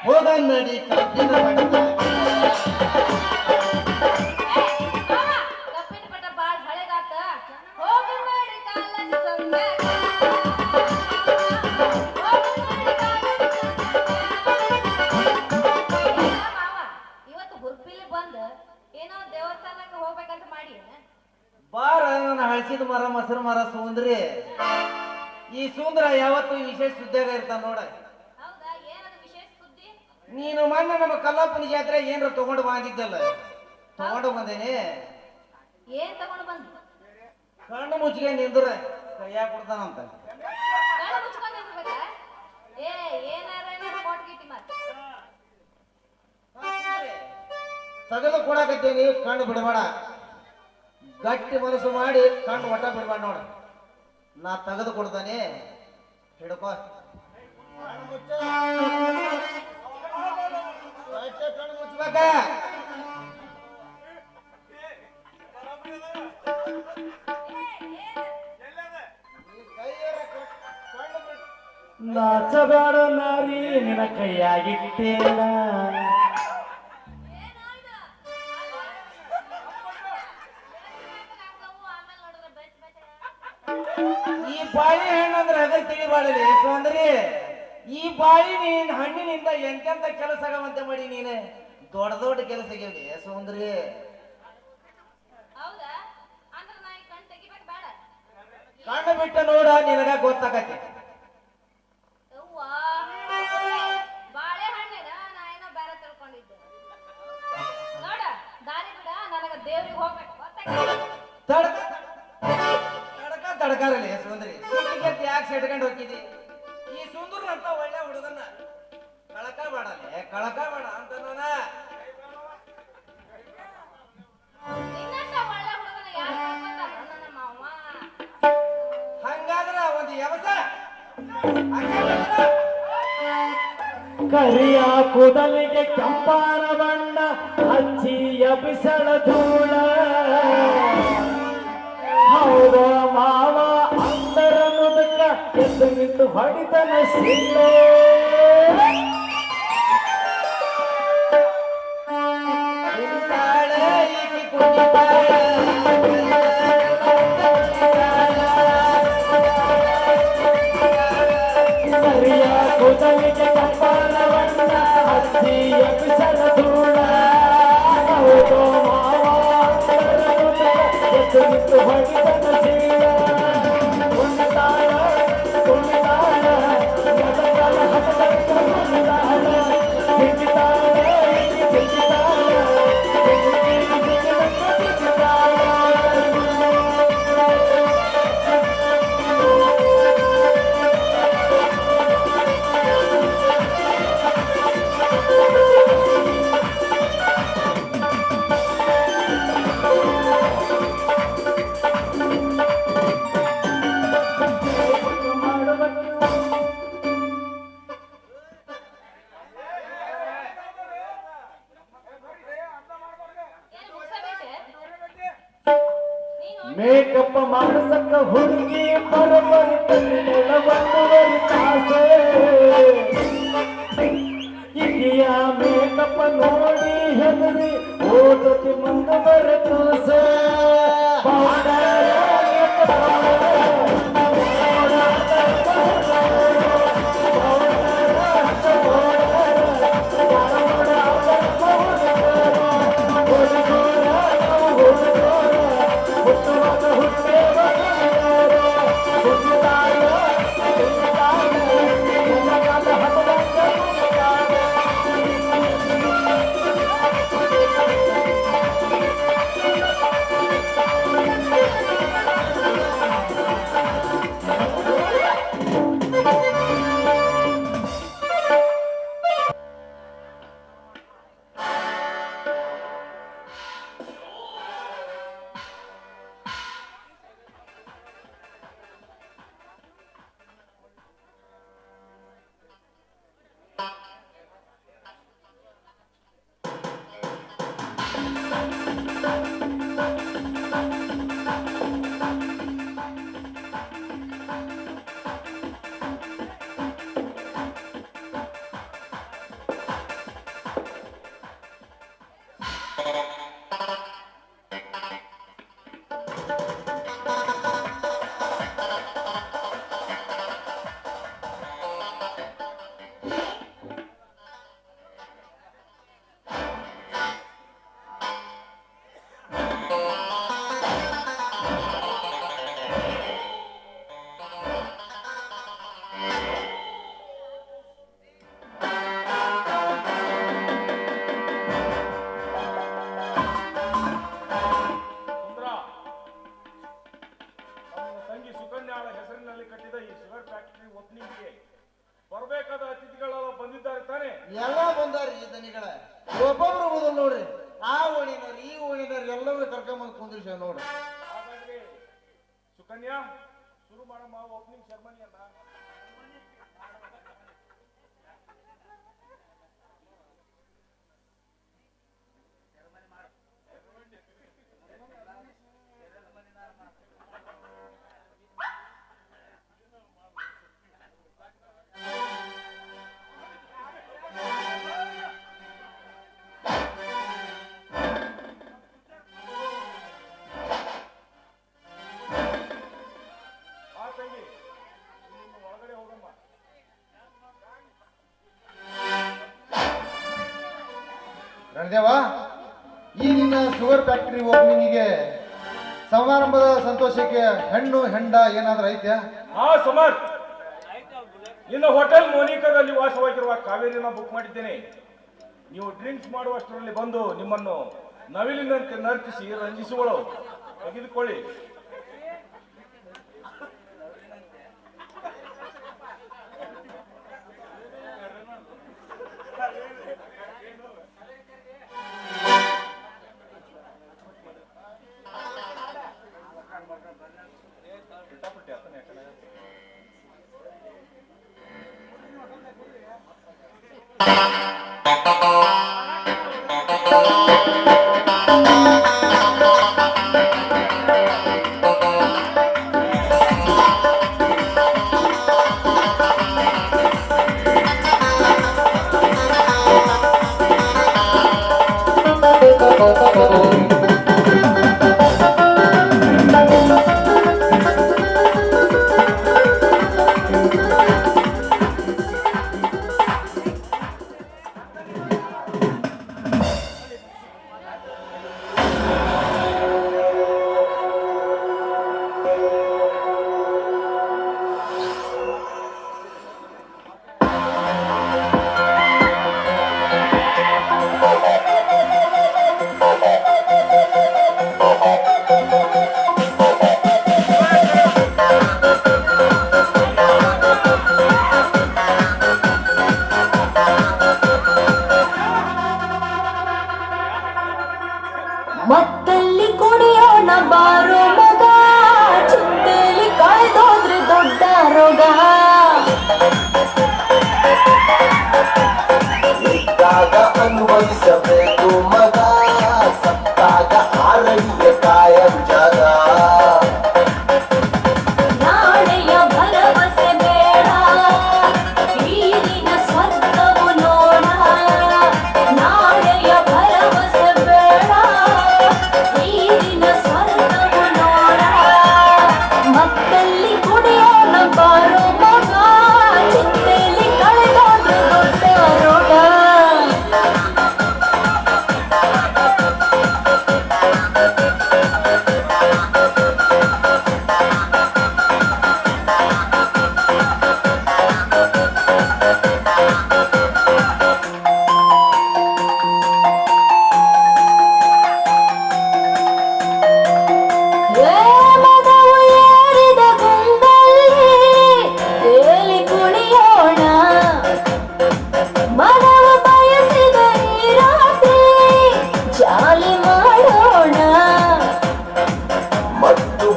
ಹೋಗ ನಡಿ ಕಬ್ಬಿನ ಬಡತ ಕಪ್ಪಿನ ಪಟ ಬಾಳ್ ಹಳೆಗಾತ ಹೋಗ ಮಾಡಿ ಕಾಲದ ಸಂದಾಗ ಇವತ್ತು ಹುರ್ಪಿಲಿ ಬಂದ್ ಏನೋ ದೇವಸ್ಥಾನಕ್ಕೆ ಹೋಗ್ಬೇಕಂತ ಮಾಡಿ ಬಾರ ನನ್ನ ಹಳಸಿದ ಮರ ಮೊಸರು ಮರ ಸುಂದ್ರಿ ಈ ಸುಂದ್ರ ಯಾವತ್ತು ವಿಶೇಷ ಸುದ್ದಿಯಾಗ ಇರ್ತಾನ ನೋಡ ಹೌದಾ ಏನದು ವಿಶೇಷ ಸುದ್ದಿ ನೀನು ಮೊನ್ನೆ ನಮ್ಮ ಕಲ್ಲಾಪುರ ಜಾತ್ರೆ ಏನ್ರ ತಗೊಂಡು ಬಂದಿದ್ದಲ್ಲ ತಗೊಂಡು ಬಂದೇನಿ ಏನ್ ತಗೊಂಡು ಬಂದು ಕಣ್ಣು ಮುಚ್ಚಿಗೆ ನಿಂದ್ರ ಕೈಯಾಗ ಕೊಡ್ತಾನಂತ ಕಣ್ಣ ಮುಚ್ಕೊಂಡ್ ನಿಂತ್ಬೇಕಾ? ಏ ಏನಾರ ಕೋಟ್ ಗೀಟಿ ಮಾತು ತಗದು ಕೊಡಾಕತ್ತೀನಿ ಕಣ್ಣು ಬಿಡಬೇಡ ಗಟ್ಟಿ ಮನಸ್ಸು ಮಾಡಿ ಕಣ್ಣು ಒಟ್ಟ ಬಿಡಬೇಡ ನೋಡ ನಾ ತೆಗೆದು ಕೊಡ್ತಾನೆ ಹಿಡ್ಕೋ ಕಣ್ಣು ಮುಚ್ಚಬೇಕ ನಾಚಬೇಡ ನಾರಿ ನಿನ್ನ ಕೈಯಾಗಿಟ್ಟೇನ ಈ ಬಾಳಿ ಹಣ್ಣಂದ್ರೆ ಅದ್ರ ತಿಳಿಬಾಳಲಿ ಸೌಂದರ್ಯ ಈ ಬಾಳಿ ನೀನ್ ಹಣ್ಣಿನಿಂದ ಎಂತೆಂತ ಕೆಲಸ ಆಗವಂತೆ ಮಾಡಿ ನೀನೆ ದೊಡ್ಡ ದೊಡ್ಡ ಕೆಲಸ ಆಗ್ಯಾವ್ಲಿ ಸೌಂದರ್ಯ ಹೌದಾ ಅಂದ್ರ ನಾ ಈ ಕಣ್ ತೆಗಿಬೇಕು ಬೇಡ ಕಣ್ಣು ಬಿಟ್ಟು ನೋಡ ನಿನಗ ಗೊತ್ತಾಗತ್ತೆ ಯವ್ವಾ ಬಾಳೆಹಣ್ಣಿನ ನಾ ಏನೋ ಬೇರೆ ತಿಳ್ಕೊಂಡಿದ್ದೆ ನೋಡ ದಾರಿ ಬಿಡ ನನಗ ದೇವ್ರಿಗೆ ಹೋಗ್ಬೇಕು ತಡ್ಕ ತಡ್ಕಾರಲಿ ಸುಂದರಿ ಸುಂದರಿಗೆ ಯಾಕೆ ಸೆಡ್ಕೊಂಡು ಹೋಗಿದ್ದಿ ಈ ಸುಂದರನಂತ ಒಳ್ಳೆ ಹುಡುಗನ್ನ ಕಳಕ ಬೇಡಲೆ ಕಳಕ ಬೇಡ ಅಂತ ನಾನ ನಿನ್ನಂತ ಒಳ್ಳೆ ಹುಡುಗನ ಯಾರು ಕಳ್ಕೊಂತಾರ ನನ್ನ ಮಾವ ಹಂಗಾದ್ರ ಒಂದು ಯವಸ ಕರಿಯ ಕೂದಲಿಗೆ ಕೆಂಪಾನ ಬಣ್ಣ ಹಚ್ಚಿ ಎಬಿಸಳ ಧೂಳ ಹೌದು ಮಾವ ಅಂದರ ಮುದಕ ಎದ್ದು ನಿಂತು ಹೊಡಿತನ ಸಿಲ್ಲ ಕರಿಯ ಕೂದಲಿಗೆ ಕೆಂಪಾನ ಬಣ್ಣ ಹಚ್ಚಿ ಎಬಿಸಳ ಧೂಳ ಹೌದು ಮಾವ ಅಂದರ ಮುದಕ ಎದ್ದು ನಿಂತು ಹೊಡಿತನ ಸಿಲ್ಲ ಮೇಕಪ್ ಮಾಡಿಸಕ್ಕ ಹುಡುಗಿ ಬರಬರಿ ಕಣ್ಣಿನ ಒಂದೂವರೆ ತಾಸೆ ಇಕಿಯ ಮೇಕಪ್ ನೋಡಿ ಹೆದರಿ ಓದತಿ ಮುಂದೆ ಬರತಾಸ ಬರಬೇಕಾದ ಅತಿಥಿಗಳೆಲ್ಲ ಬಂದಿದ್ದಾರೆ ತಾನೆ? ಎಲ್ಲ ಬಂದಾರಿ ದನಿಗಳ ಒಬ್ಬೊಬ್ರು ಬಂದ್ರು ನೋಡ್ರಿ. ಆ ಓಣಿನವ್ರು ಈ ಓಣಿನವ್ರು ಎಲ್ಲರೂ ಕರ್ಕೊಂಬಂದು ಕುಂದಿರ್ಸ ನೋಡ್ರಿ. ಹಾಗಾದ್ರೆ ಸುಕನ್ಯಾ ಶುರು ಮಾಡಮ್ಮ ಓಪನಿಂಗ್ ಸೆರೆಮನಿಯನ್ನ. ರಣದೇವ, ಈ ನಿನ್ನ ಶುಗರ್ ಫ್ಯಾಕ್ಟರಿ ಓಪನಿಂಗಿಗೆ ಸಮಾರಂಭದ ಸಂತೋಷಕ್ಕೆ ಹೆಣ್ಣು ಹೆಂಡ ಏನಾದ್ರೂ ಐತ್ಯಾ? ಹಾ ಸಮರ್ಥ್, ಇನ್ನು ಹೋಟೆಲ್ ಮೋನಿಕಾದಲ್ಲಿ ವಾಸವಾಗಿರುವ ಕಾವೇರಿನ ಬುಕ್ ಮಾಡಿದ್ದೇನೆ. ನೀವು ಡ್ರಿಂಕ್ಸ್ ಮಾಡುವಷ್ಟರಲ್ಲಿ ಬಂದು ನಿಮ್ಮನ್ನು ನವಿಲಿನಂತೆ ನರ್ತಿಸಿ ರಂಜಿಸುವಳು. ತೆಗೆದುಕೊಳ್ಳಿ.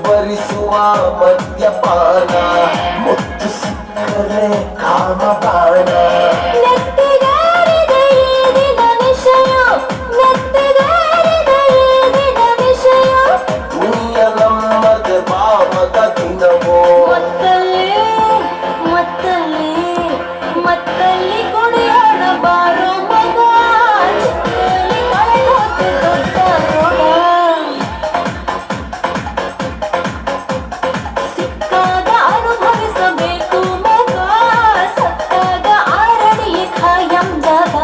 ಬರಿಸುವ ಮದ್ಯಪಾನ ಮುತ್ತು ಸಿಕ್ಕರೆ ಕಾಮಬಾಣ ನೆತ್ತಿಗಾರಿದ ಈ ದಿನ ವಿಷಯ ನೆತ್ತಿಗಾರಿದ ಈ ದಿನ ವಿಷಯ ನೀಯ ನಮ್ಮದ ಭಾವದ ದಿನವೋ ಮತ್ತಲ್ಲಿ ಮತ್ತಲ್ಲಿ ಮತ್ತಲ್ಲಿ ಕುಡಿಯೋಣ ಬಾರೋ ಮಗ ಚಿಕ್ಕಲ್ಲಿ ಕಳೆದೋತು ದೊಡ್ಡ ರೋಗ ಸಿಕ್ಕಾಗ ಅನುಭವಿಸಬೇಕು ಮಗ ಸತ್ತಾಗ ಆರಡಿಯ ಖಾಯಂ ಜಾಗ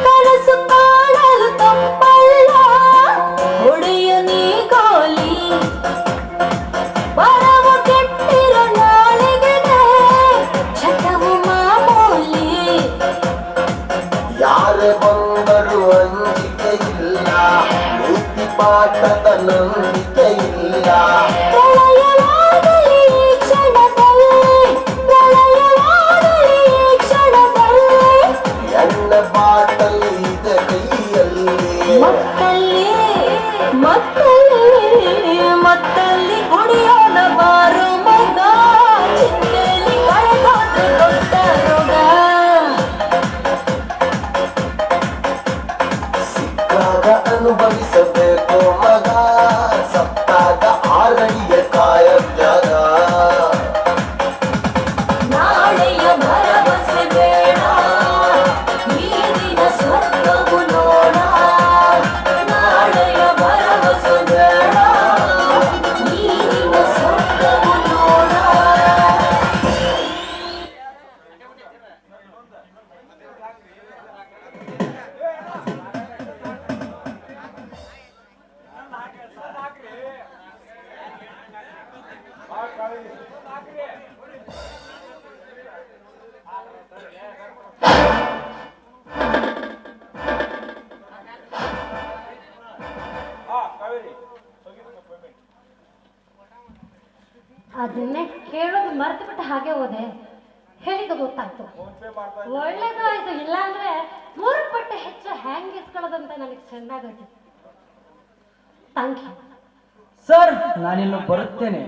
ಕನಸು ಕಾಣಲು ತಪ್ಪಲ್ಲ ಹೊಡೆಯ ನೀ ಗೋಲಿ ಬರವು ಕೆಟ್ಟಿರೋ ನಾಳೆಗೆ ಚಟವು ಮಾಮೂಲಿ ಯಾರೇ ಬಂದರೂ ಅಂಜಿಕೆ ಇಲ್ಲ ನೀತಿ ಪಾಠದ ನಂಬಿಕೆ ಇಲ್ಲ ಪ್ರಳಯವಾಗಲಿ ಈ ಕ್ಷಣದಲ್ಲಿ ಪ್ರಳಯವಾಗಲಿ ಈ ಕ್ಷಣದಲ್ಲಿ ಎಣ್ಣ ಬಾಟಲ್ ಇದೆ ಕೈಯಲ್ಲಿ ಮತ್ತಲ್ಲಿ ಮತ್ತಲ್ಲಿ ಮತ್ತಲ್ಲಿ ಕುಡಿಯೋಣ ಬಾರು ಮಗ ಚಿಕ್ಕಲ್ಲಿ ಕಳೆದೋದು ದೊಡ್ಡ ರೋಗ ಸಿಕ್ಕಾಗ ಅನುಭವಿಸಬೇಕು ಮಗ ಸತ್ತಾಗ ಆರಡಿಯ ಕಾಯಂ ಜಾಗ ನಾಳೆಯ ಭರವಸೆ ಬೇಡ ಈ ದಿನ ಸ್ವರ್ಗವು ನೋಡ ನಾಳೆಯ ಭರವಸೆ ಬೇಡ ಈ ದಿನ ಸ್ವರ್ಗವು ನೋಡ ಅದನ್ನೇ ಕೇಳೋದು ಮರ್ತು ಬಿಟ್ಟು ಹಾಗೆ ಹೋದೆ ಹೇಳಿದ ಗೊತ್ತಾಯ್ತು ಒಳ್ಳೇದು ಆಯ್ತು ಇಲ್ಲ ಅಂದ್ರೆ 3 ಪಟ್ಟು ಹೆಚ್ಚು ಹ್ಯಾಂಗ್ ಇಸ್ಕೊಳ್ಳೋದಂತ ನನಗೆ ಚೆನ್ನಾಗಾಯ್ತು ಥ್ಯಾಂಕ್ ಯು ಸರ್ ನಾನಿನ್ನು ಬರುತ್ತೇನೆ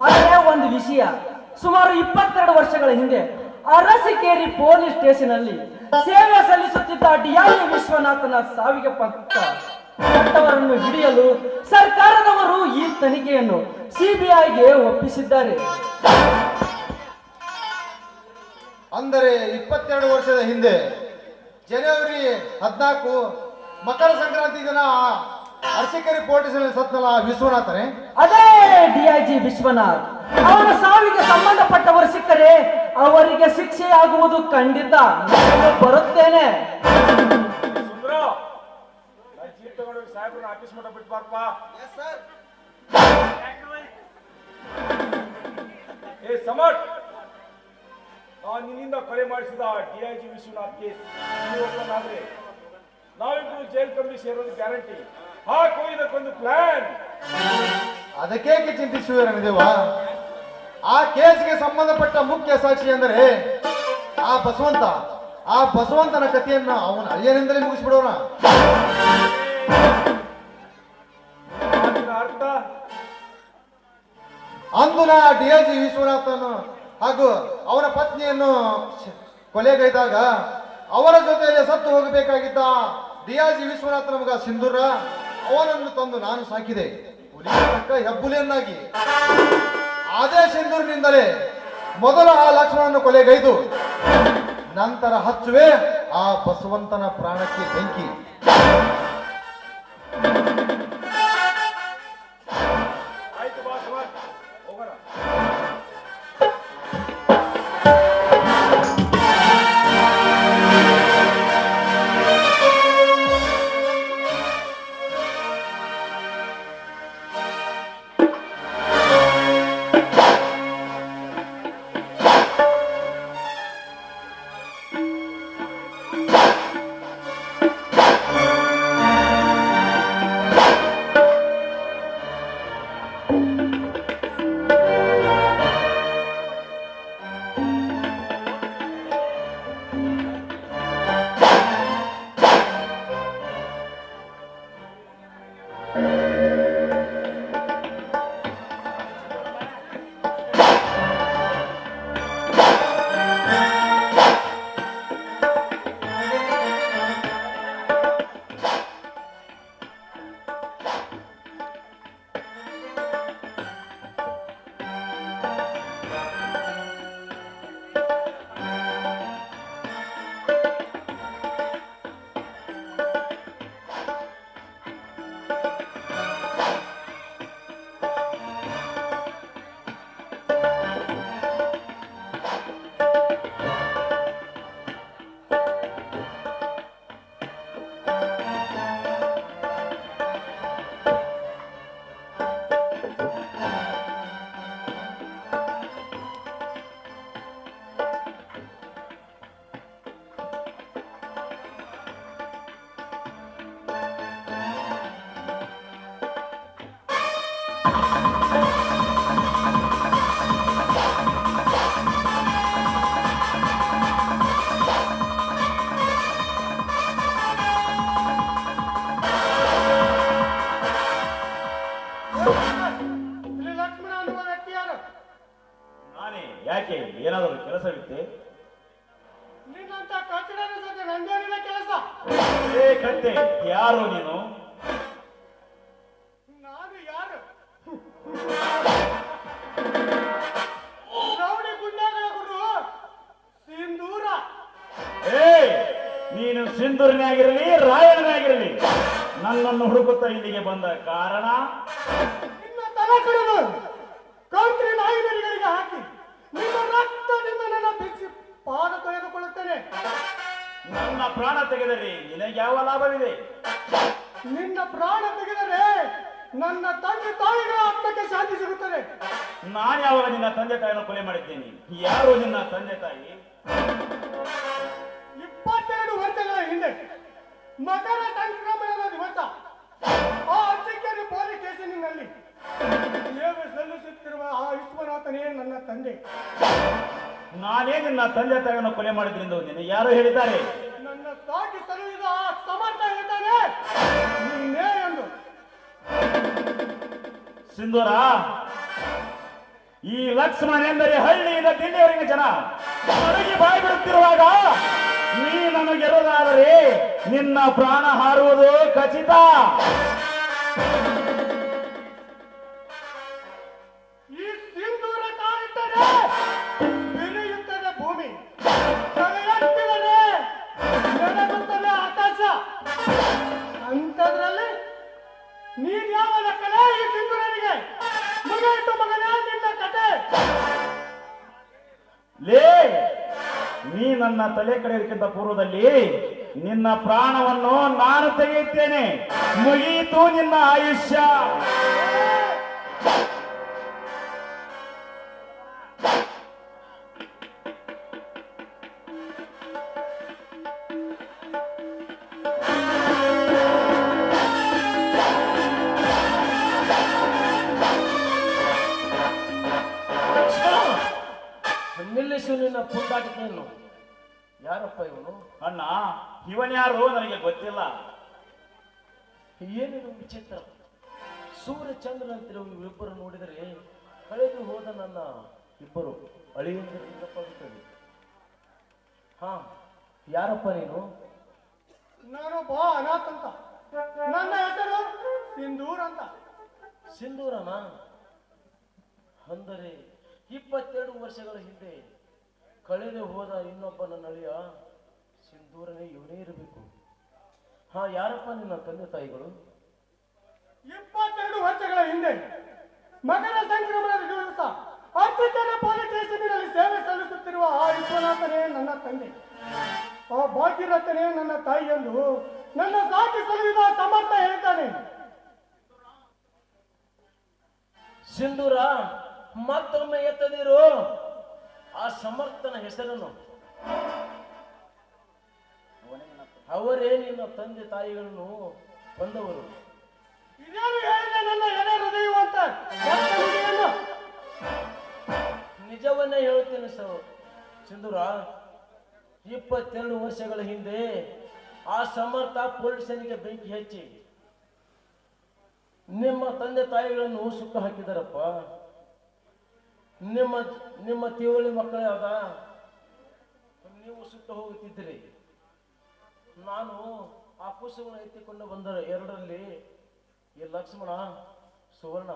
ಆದರೆ ಒಂದು ವಿಷಯ ಸುಮಾರು 22 ವರ್ಷಗಳ ಹಿಂದೆ ಅರಸಿಕೇರಿ ಪೊಲೀಸ್ ಸ್ಟೇಷನ್ ಅಲ್ಲಿ ಸೇವೆ ಸಲ್ಲಿಸುತ್ತಿದ್ದ ಡಿಐ ವಿಶ್ವನಾಥನ ಸಾವಿಗೆ ಪಟ್ಟವರನ್ನು ಹಿಡಿಯಲು ಸರ್ಕಾರದವರು ಈ ತನಿಖೆಯನ್ನು ಸಿಬಿಐಗೆ ಒಪ್ಪಿಸಿದ್ದಾರೆ. ಅಂದರೆ 22 ವರ್ಷದ ಹಿಂದೆ ಜನವರಿ 14 ಮಕರ ಸಂಕ್ರಾಂತಿ ದಿನ ಅರಸಿಕೆರೆ ಪೊಲೀಸಲ್ಲಿ ಸತ್ನಲ್ಲ ವಿಶ್ವನಾಥನೇ, ಅದೇ ಡಿಐಜಿ ವಿಶ್ವನಾಥ್. ಅವರ ಸಾವಿಗೆ ಸಂಬಂಧಪಟ್ಟವರು ಸಿಕ್ಕರೆ ಅವರಿಗೆ ಶಿಕ್ಷೆಯಾಗುವುದು ಖಂಡಿತ. ನಾನು ಬರುತ್ತೇನೆ. ಸಾಹೇಬ್ರನ್ನ ಆಫೀಸ್ ಮಟ್ಟ ಬಿಟ್ಟು ಬಾರಪ್ಪ. ಏ ಸಮರ್ಥ್, ನಾನು ನಿನ್ನಿಂದ ಕರೆ ಮಾಡಿಸಿದ ಡಿಐಜಿ ವಿಶ್ವನಾಥ್ ಕೇಸ್ ಆದ್ರೆ ನಾವಿಬ್ರು ಜೈಲ್ ಕಮ್ಮಿ ಸೇರೋದು ಗ್ಯಾರಂಟಿ. ಹಾಕೋ ಇದಕ್ಕೊಂದು ಪ್ಲಾನ್. ಅದಕ್ಕೇಕೆ ಚಿಂತಿಸುವಿರನಿದೇವ? ಆ ಕೇಸ್ಗೆ ಸಂಬಂಧಪಟ್ಟ ಮುಖ್ಯ ಸಾಕ್ಷಿ ಅಂದರೆ ಆ ಬಸವಂತನ ಕಥೆಯನ್ನು ಅವನ ಅಳಿಯನಿಂದಲೇ ಮುಗಿಸ್ಬಿಡೋಣ. ಅರ್ಥ ಅಂದು ನಾ ಡಿಐಜಿ ವಿಶ್ವನಾಥನು ಹಾಗೂ ಅವನ ಪತ್ನಿಯನ್ನು ಕೊಲೆಗೈದಾಗ ಅವರ ಜೊತೆಯಲ್ಲಿ ಸತ್ತು ಹೋಗಬೇಕಾಗಿದ್ದ ಡಿಐಜಿ ವಿಶ್ವನಾಥನ ಮಗ ಸಿಂಧೂರ ಅವನನ್ನು ತಂದು ನಾನು ಸಾಕಿದೆ ತಕ್ಕ ಹೆಬ್ಬುಲಿಯನ್ನಾಗಿ. ಅದೇ ಸಿಂಧೂರಿನಿಂದಲೇ ಮೊದಲು ಆ ಲಕ್ಷ್ಮಣನನ್ನು ಕೊಲೆಗೈದು ನಂತರ ಹಚ್ಚುವೆ ಆ ಬಸವಂತನ ಪ್ರಾಣಕ್ಕೆ ಬೆಂಕಿ. ಆಯ್ತು ಬಾಸ್, ಹೋಗೋಣ. ಕೆಲಸವಿತ್ತೆ? ನಿನ್ನಂತ ಕಚಡನ ಜೊತೆ ನಂದೇನಿದೆ ಕೆಲಸ? ಏ ಕತ್ತೆ, ಯಾರು ನೀನು? ನಾನು ಯಾರು? ರೌಡಿ ಗುಂಡಾಗಳ ಗುರು ಸಿಂಧೂರ. ಏ, ನೀನು ಸಿಂಧೂರಿನಾಗಿರಲಿ ರಾಯಣನಾಗಿರಲಿ, ನನ್ನನ್ನು ಹುಡುಕುತ್ತಾ ಇಲ್ಲಿಗೆ ಬಂದ ಕಾರಣ? ನಿನ್ನ ತಲೆ ಕಡಿದು ಕೌಂಟ್ರಿ ನಾಯಿನರಿಗೆ ಹಾಕಿ ನಿನ್ನ ರಕ್ತದಿಂದ ನನ್ನ ಬಿಚ್ಚಿ ಪಾದ ತೊಳೆದುಕೊಳ್ಳುತ್ತೇನೆ. ನನ್ನ ಪ್ರಾಣ ತೆಗೆದರೆ ನಿನಗೆ ಯಾವ ಲಾಭವಿದೆ? ನಿನ್ನ ಪ್ರಾಣ ತೆಗೆದರೆ ನನ್ನ ತಂದೆ ತಾಯಿಗಳ ಆತ್ಮಕ್ಕೆ ಶಾಂತಿ ಸಿಗುತ್ತದೆ. ನಾನು ಯಾವಾಗ ನಿನ್ನ ತಂದೆ ತಾಯಿಯನ್ನು ಕೊಲೆ ಮಾಡಿದ್ದೇನೆ? ಯಾರು ನಿನ್ನ ತಂದೆ ತಾಯಿ? 22 ವರ್ಷಗಳ ಹಿಂದೆ ಮಕರ ಸಂಕ್ರಮಣದ ದಿವಸ ಆ ಅರ್ಚಕೇರಿ ಪೊಲೀಸ್ ಸ್ಟೇಷನ್ನಲ್ಲಿ ಸೇವೆ ಸಲ್ಲಿಸುತ್ತಿರುವ ಆ ವಿಶ್ವನಾಥನೇ ನನ್ನ ತಂದೆ. ನಾನೇ ನಿನ್ನ ತಂದೆ ತಾಯಿಯನ್ನು ಕೊಲೆ ಮಾಡಿದ್ರಿಂದ ನಿನಗೆ ಯಾರು ಹೇಳಿದ್ದಾರೆ? ನನ್ನ ಸಾಕಿ ಸಲುಹಿದ ಆ ಸಮರ್ಥ ಹೇಳ್ತಾನೆ ನೀನೇ ಎಂದು. ಸಿಂಧೂರ, ಈ ಲಕ್ಷ್ಮಣ ಎಂದರೆ ಹಳ್ಳಿಯಿಂದ ದಿಲ್ಲಿಯವರೆಗೆ ಜನ ನನಗೆ ಬಾಯಿ ಬಿಡುತ್ತಿರುವಾಗ ನೀ ನನಗೆರುವುದಾದರೆ ನಿನ್ನ ಪ್ರಾಣ ಹಾರುವುದು ಖಚಿತ. ಈ ಸಿಂಧೂರ ಕಾಣುತ್ತದೆ ಬೆಳೆಯುತ್ತದೆ ಭೂಮಿ, ತಲೆ ಎತ್ತಿದರೆ ನೆಲಗುತ್ತದೆ ಆಕಾಶ. ಅಂಥದ್ರಲ್ಲಿ ನೀನ್ ಯಾವ ಲೆಕ್ಕಲೇ ಈ ಸಿಂಧೂರನಿಗೆ? ಮುಗಿಯಿತು ಮಗನೇ ನಿನ್ನ ಕತೆ. ಲೇ, ನೀ ನನ್ನ ತಲೆ ಕಡೆಯೋದಕ್ಕಿಂತ ಪೂರ್ವದಲ್ಲಿ ನಿನ್ನ ಪ್ರಾಣವನ್ನು ನಾನು ತೆಗೆಯುತ್ತೇನೆ. ಮುಗಿಯಿತು ನಿನ್ನ ಆಯುಷ್ಯ. ನಿಲ್ಲಿಸು ನಿನ್ನ ಪುಂಡಾಟಿಕೆಯನ್ನು. ಯಾರಪ್ಪ ಇವನು? ಅಣ್ಣ, ಇವನ್ಯಾರು ನನಗೆ ಗೊತ್ತಿಲ್ಲ. ಏನೇನು ವಿಚಿತ್ರ! ಸೂರ್ಯ ಚಂದ್ರನಂತಿರುವ ಇಬ್ಬರು ನೋಡಿದರೆ ಕಳೆದು ಹೋದ ನನ್ನ ಇಬ್ಬರು ಅಳಿಯುತ್ತದೆ. ಹಾ, ಯಾರಪ್ಪ ನೀನು? ನಾನೊಬ್ಬ ಅನಾಥ ಅಂತ. ನನ್ನ ಹೆಸರು ಸಿಂಧೂರ್ ಅಂತ. ಸಿಂಧೂರನ? ಅಂದರೆ 22 ವರ್ಷಗಳ ಹಿಂದೆ ಕಳೆದು ಹೋದ ಇನ್ನೊಬ್ಬ ನನ್ನ ಅಳಿಯ ಸಿಂಧೂರನೇ ಇವನೇ ಇರಬೇಕು. ಹಾ, ಯಾರಪ್ಪ ನಿನ್ನ ತಂದೆ ತಾಯಿಗಳು? 22 ವರ್ಷಗಳ ಹಿಂದೆ ಮಕರ ಸಂಕ್ರಮಣದ ದಿವಸ ಅರ್ಚಕರ ಪೊಲೀಸ್ ಸ್ಟೇಷನ್ನಲ್ಲಿ ಸೇವೆ ಸಲ್ಲಿಸುತ್ತಿರುವ ಆ ವಿಶ್ವನಾಥನೇ ನನ್ನ ತಂದೆ, ಆ ಭಾಗ್ಯರಥನೇ ನನ್ನ ತಾಯಿ ಎಂದು ನನ್ನ ಸಾಕಿ ಸಲುಹಿದ ಸಮರ್ಥ ಹೇಳ್ತಾನೆ. ಸಿಂಧೂರ, ಮತ್ತೊಮ್ಮೆ ಎತ್ತದಿರು ಆ ಸಮರ್ಥನ ಹೆಸರನ್ನು. ಅವರೇ ನಿನ್ನ ತಂದೆ ತಾಯಿಗಳನ್ನು ಕೊಂದವರು. ಇದೇನು ಹೇಳಿದೆ ನನ್ನ ಎದೆ ಹೃದಯ ಅಂತ? ನಿಜವನ್ನೇ ಹೇಳುತ್ತೇನೆ ಸಿಂಧೂರ. 22 ವರ್ಷಗಳ ಹಿಂದೆ ಆ ಸಮರ್ಥ ಪೊಲೀಸನಿಗೆ ಬೆಂಕಿ ಹಚ್ಚಿ ನಿಮ್ಮ ತಂದೆ ತಾಯಿಗಳನ್ನು ಸುಟ್ಟು ಹಾಕಿದಾರಪ್ಪ. ನಿಮ್ಮ ತೀವಳಿ ಮಕ್ಕಳಾದ ನೀವು ಸುಟ್ಟು ಹೋಗುತ್ತಿದ್ದೀರಿ. ನಾನು ಆ ಕುಸುಗಳನ್ನು ಎತ್ತಿಕೊಂಡು ಬಂದ 2ರಲ್ಲಿ ಈ ಲಕ್ಷ್ಮಣ, ಸುವರ್ಣ.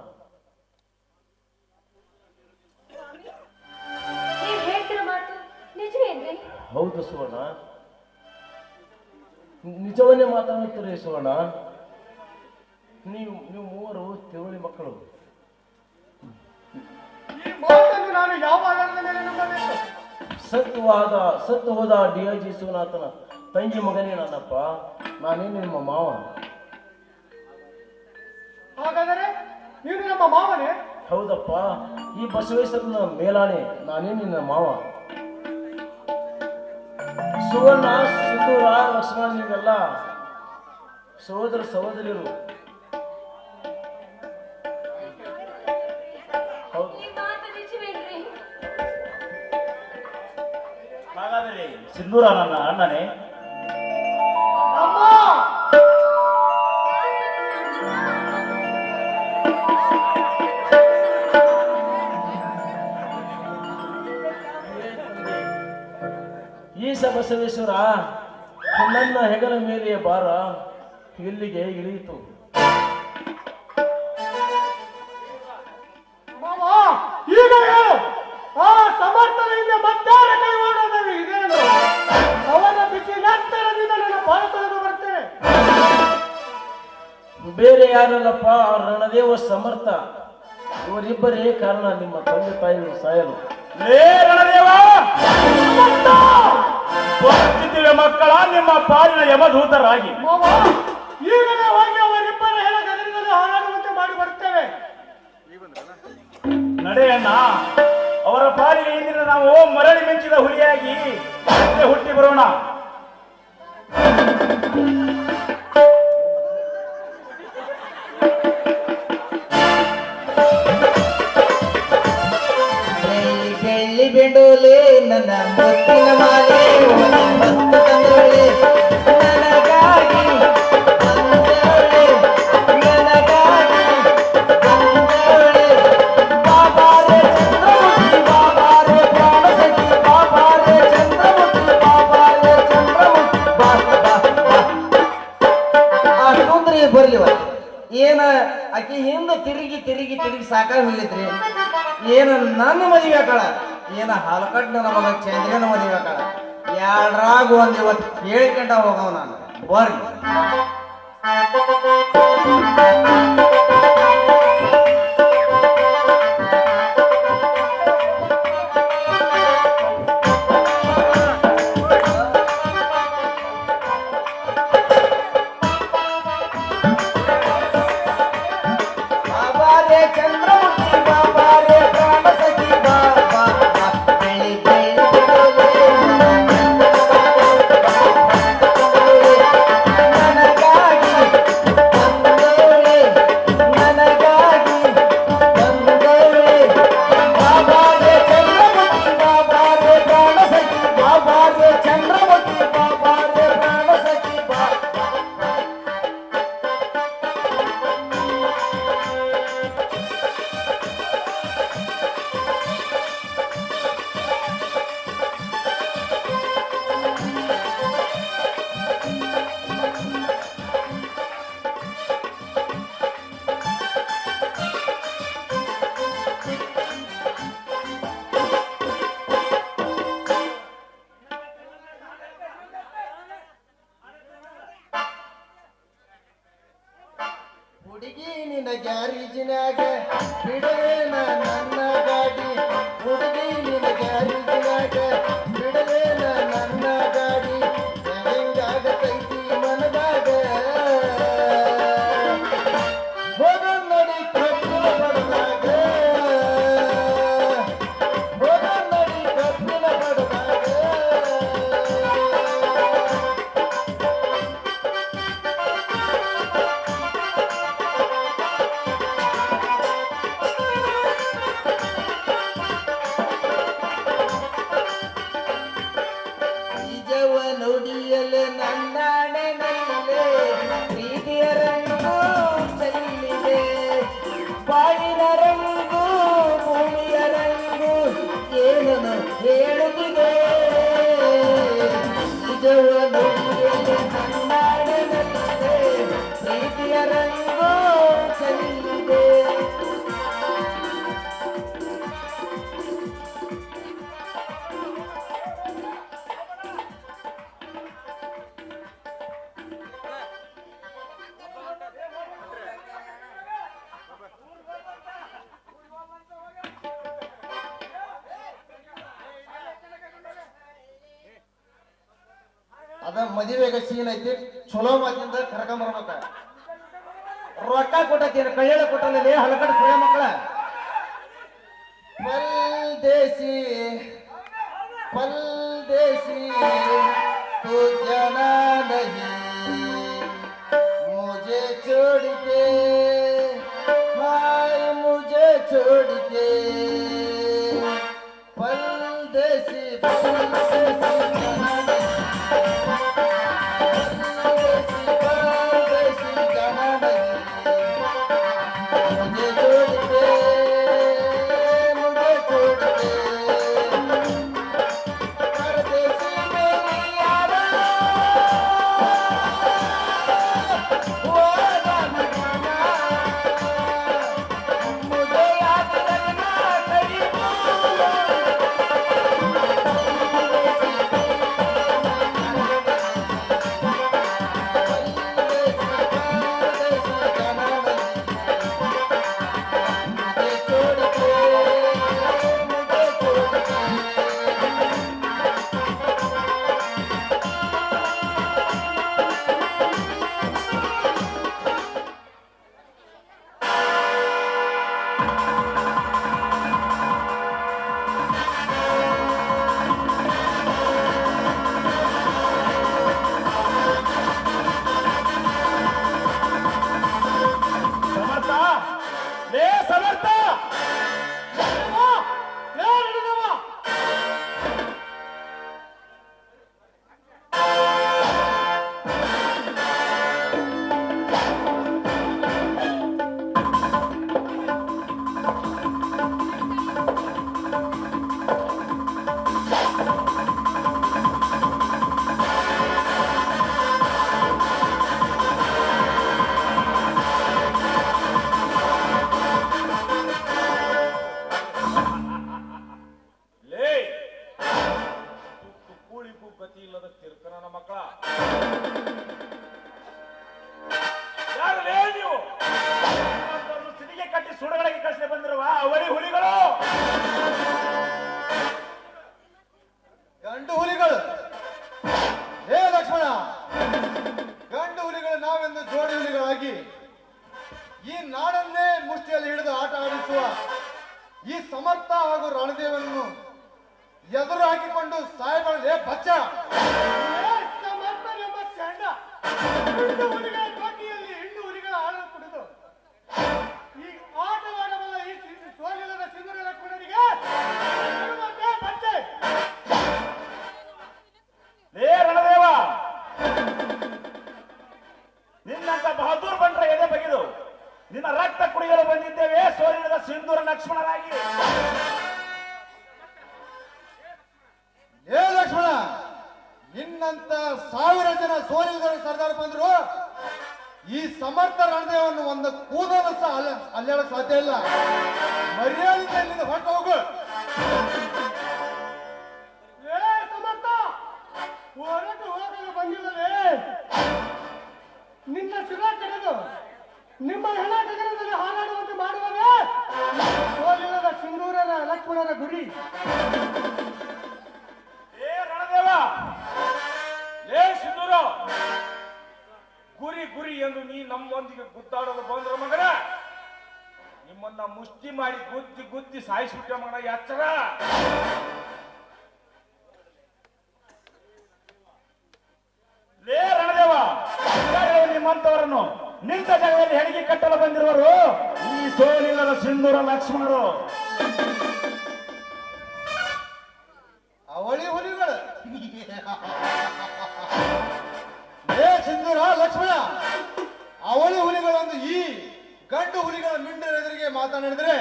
ನೀವ್ ಹೇಳ್ತಿರೋ ಮಾತು ನಿಜವೇನ್ರಿ? ಹೌದು ಸುವರ್ಣ, ನಿಜವನ್ನೇ ಮಾತಾಡುತ್ತೀರಿ ಸುವರ್ಣ. ನೀವು ಮೂವರು ತೀವಳಿ ಮಕ್ಕಳು. ಈ ಮಾತನ್ನು ನಾನು ಯಾವ ಆಧಾರದ ಮೇಲೆ ನಂಬಬೇಕು? ಸತ್ತು ಹೋದ DIG ಶಿವನಾಥನ ತಂಗಿ ಮಗನೇ ನನ್ನಪ್ಪ. ನಾನೇನು ನಿಮ್ಮ ಮಾವ. ಹಾಗಾದರೆ ನೀನು ನಮ್ಮ ಮಾವನೇ? ಹೌದಪ್ಪ, ಈ ಬಸವೇಶ್ವರನ ಮೇಲಾಣೆ, ನಾನೇ ನಿನ್ನ ಮಾವ. ಸುವರ್ಣ, ಸಿಂಧೂರ, ಲಕ್ಷ್ಮಣ ನೀವೆಲ್ಲ ಸಹೋದರ ಸಹೋದರಿಯರು. ಹೌದು. ಈ ಮಾತು ನಿಜವೇನ್ರಿ? ಹಾಗಾದರೆ ಸಿಂಧೂರ ನನ್ನ ಅಣ್ಣನೇ? ಅಮ್ಮ! ಬಸವೇಶ್ವರ ನನ್ನ ಹೆಗಲ ಮೇಲೆ ಭಾರ ಇಲ್ಲಿಗೆ ಇಳಿಯಿತು. ಮಾವ ಈಗ ಹೇಳು, ಆ ಸಮರ್ಥನೆಯಿಂದ ಮತ್ತಾರ ಕೈವಾಡೋದು ಇದೇನು? ಅವನ ಬಿಸಿ ನಂತರದಿಂದ ನನ್ನ ಬಾಳ ತೊಳೆದು ಬರ್ತೇನೆ. ಬೇರೆ ಯಾರಲ್ಲಪ್ಪ, ರಣದೇವ ಸಮರ್ಥ. ಇವರಿಬ್ಬರೇ ಕಾರಣ ನಿಮ್ಮ ತಂದೆ ತಾಯಿಗಳು ಸಾಯಲು. ಲೇ ರಣದೇವ, ಬರುತ್ತಿದ್ದೇವೆ ಮಕ್ಕಳ ನಿಮ್ಮ ಪಾಲಿನ ಯಮದೂತರಾಗಿ. ಮಾವ ಈಗಲೇ ಹೋಗಿ ಅವರಿಬ್ಬರ ಹೆಣ ಗದರಿನಲ್ಲಿ ಹಾರಾಡುವಂತೆ ಮಾಡಿ ಬರ್ತೇವೆ. ನಡೆಯಣ್ಣ, ಅವರ ಪಾಲಿಗೆ ಇಂದಿನ ನಾವು ಮರಳಿ ಮಿಂಚಿದ ಹುಲಿಯಾಗಿ ಮತ್ತೆ ಹುಟ್ಟಿ ಬರೋಣ. ಬೆಳ್ಳಿ ಬೆಂಡೋಲೆ ನನ್ನ ಮುತ್ತಿನ ಮಾಲೆ ಭಕ್ತ ತಂದೋಳೆ ನನಗಾಗಿ ತಂದೋಳೆ ನನಗಾಗಿ ತಂದೋಳೆ ಬಾಬಾರೆ ಚಂದ್ರಮುಖಿ ಬಾಬಾರೆ ಪ್ರಾಣಸಖಿ ಬಾಬಾರೆ ಚಂದ್ರಮುಖಿ ಬಾಬಾರೆ ಚಂದ್ರಮುಖಿ ಬಾ ಬಾ ಬಾ. ಆ ಸುಂದರಿ ಬರ್ಲಿವ ಏನ ಆಕಿ ಹಿಂದ ತಿರುಗಿ ತಿರುಗಿ ತಿರುಗಿ ಸಾಕಾಗಿ ಹೋಗಿದ್ರಿ. ಏನು ನನ್ನ ಮದುವೆ ಆಕಳ, ಏನ ಹಾಲಕಟ್ನ ನಮಗ ಚಂದ್ರನ ಮದುವೆ ಆಕಳ. ಎರಡ್ರಾಗ ಒಂದ್ ಇವತ್ತು ಹೇಳ್ಕೊಂಡ ಹೋಗವ ನಾನು ಬರ್ರಿ. ಬಾಬಾರೆ ಚಂದ್ರಮುಖಿ ಬಾಬಾರೆ ಪ್ರಾಣಸಖಿ ಬಾ ಬಾ ಬಾ. ಬೆಳ್ಳಿ ಬೆಳ್ಳಿ ಬೆಳ್ಳಿ ನನಗಾಗಿ ತಂದೋಳೆ ನನಗಾಗಿ ತಂದೋಳೆ ಬಾಬಾರೆ ಚಂದ್ರಮುಖಿ ಬಾಬಾರೆ ಪ್ರಾಣಸಖಿ ಬಾಬಾರೆ ಚಂದ್ರಮುಖಿ ಬಾಬಾರೆ ಪ್ರಾಣಸಖಿ ಬಾ ಬಾ ಬಾ. ಹುಡುಗಿ ನಿನ್ನ ಗ್ಯಾರೇಜಿನಾಗ ಬಿಡಲೇನ ನನ್ನ ಗಾಡಿ ಹುಡುಗಿ ನಿನ್ನ ಗ್ಯಾರೇಜಿನಾಗ ಬಿಡಲೇನ ನನ್ನ ಗಾಡಿ ಹೆಂಗಾಗತೈತಿ ಮನದಾಗ ಹೋಗ ನಡಿ ಕಬ್ಬಿನ ಬಡದಾಗ ಹೋಗ ನಡಿ ಕಬ್ಬಿನ ಬಡದಾಗ. ನಿಜವ ನುಡಿಯಲು ನನ್ನಾಣೆನಲ್ಲೇ ಪ್ರೀತಿಯ ರಂಗು ಚೆಲ್ಲಿದೆ ಬಾಳಿನ ರಂಗು ಭೂಮಿಯ ರಂಗು ಏನನು ಹೇಳುತ್ತಿದೆ. ನಿಜವ ನುಡಿಯಲು ನನ್ನಾಣೆನಲ್ಲೇ ಪ್ರೀತಿಯ ರಂಗು ಚೆಲ್ಲಿದೆ. ಅದ ಮದುವೆಗೆ ಸೀನ್ ಐತಿ, ಚಲೋ ಮಾತಿಂದ ಕರ್ಕೊಂಬರ್ಬೇಕ. ರೊಕ್ಕ ಕೊಟ್ಟೇನು ಕೈಯಳ ಕೊಟ್ಟಲ್ಲಿ ಹಲಕಡ ಸುಳ ಮಕ್ಕಳ. ಪಲ್ದೇಸಿ ಪಲ್ದೇಸಿ तू जाना नहीं मुझे छोड़ के हाय मुझे छोड़ के परदेसी परदेसी जाना नहीं परदेसी जाना नहीं मुझे छोड़ के परदेसी मेरी ನಾವೆಂದು ಜೋಡಿ ಹುಲಿಗಳಾಗಿ ಈ ನಾಡನ್ನೇ ಮುಷ್ಟಿಯಲ್ಲಿ ಹಿಡಿದು ಆಟ ಆಡಿಸುವ ಈ ಸಮರ್ಥ ಹಾಗೂ ರಣದೇವನನ್ನು ಎದುರು ಹಾಕಿಕೊಂಡು ಸಾಯಬಾರದೆ ಬಚ್ಚ. ಸಮರ್ಥನೆಂಬ ಚಂಡ ಹೆಣ್ಣು ಹುಲಿಗಳ ಕೋಟಿಯಲ್ಲಿ ಹೆಣ್ಣು ಹುಲಿಗಳ ಹಾಲು ಕುಡಿದು ಈ ಆಟವಾಡಬಲ್ಲ ಈ ಸೋಲಿಲ್ಲದ ಸಿಂಧೂರ ಲಕ್ಷ್ಮಣನಿಗೆ ಬಚ್ಚೆ. ಲೇ ರಣದೇವ, ನಿನ್ನಂತ ಬಹದ್ದೂರ್ ಬಂಟ್ರ ಎದೆ ಬಗೆದು ನಿನ್ನ ರಕ್ತ ಕುಡಿಯಲು ಬಂದಿದ್ದೇವೆ ಸೋಲಿಲ್ಲದ ಸಿಂಧೂರ ಲಕ್ಷ್ಮಣರಾಗಿ. ಏ ಲಕ್ಷ್ಮಣ, ನಿನ್ನಂತ 1000 ಜನ ಸೋಲಿಲ್ಲದ ಸರ್ದಾರ್ ಬಂದ್ರು ಈ ಸಮರ್ಥ ರಣದೇವನ್ನು ಒಂದು ಕೂದಲು ಸಹ ಅಲ್ಲಾಡಕ್ ಸಾಧ್ಯ ಇಲ್ಲ. ಮರ್ಯಾದೆಯಿಂದ ಹೊರಟು ಹೋಗು. ಏ ಸಮರ್ಥ, ಹೊರಟು ಹೋಗಲು ಬಂದಿಲ್ಲವೇ? ನಿನ್ನ ಶಿರ ಕಡೆದು ನಿಮ್ಮ ಹೆಣ ಗಗನದಲ್ಲಿ ಹಾರಾಡುವಂತೆ ಮಾಡುವವೇ ಸೋಲಿಲ್ಲದ ಸಿಂಧೂರರ ಲಕ್ಷ್ಮಣರ ಗುರಿ. ಏ ರಣದೇವ, ಲೇ ಸಿಂಧೂರ, ಗುರಿ ಗುರಿ ಎಂದು ನೀ ನಮ್ಮೊಂದಿಗೆ ಗುದ್ದಾಡಲು ಬಂದ್ರ ಮಗನ, ನಿಮ್ಮನ್ನ ಮುಷ್ಟಿ ಮಾಡಿ ಗುದ್ದಿ ಗುದ್ದಿ ಸಾಯಿಸ್ಬಿಟ್ಟೆ ಮಗನ, ಎಚ್ಚರ. ಲೇ ರಣದೇವ, ನಿಮ್ಮಂತವರನ್ನು ನಿಂತ ಜಾಗದಲ್ಲಿ ಹೆಣಿಗೆ ಕಟ್ಟಲು ಬಂದಿರುವರು ಈ ಸೋಲಿಲ್ಲದ ಸಿಂಧೂರ ಲಕ್ಷ್ಮಣರು. ಅವಳಿ ಹುಲಿಗಳು. ಏ ಸಿಂಧೂರ ಲಕ್ಷ್ಮಣ, ಅವಳಿ ಹುಲಿಗಳೊಂದು ಈ ಗಂಡು ಹುಲಿಗಳ ಮಿಂಡರ ಎದುರಿಗೆ ಮಾತನಾಡಿದ್ರೆ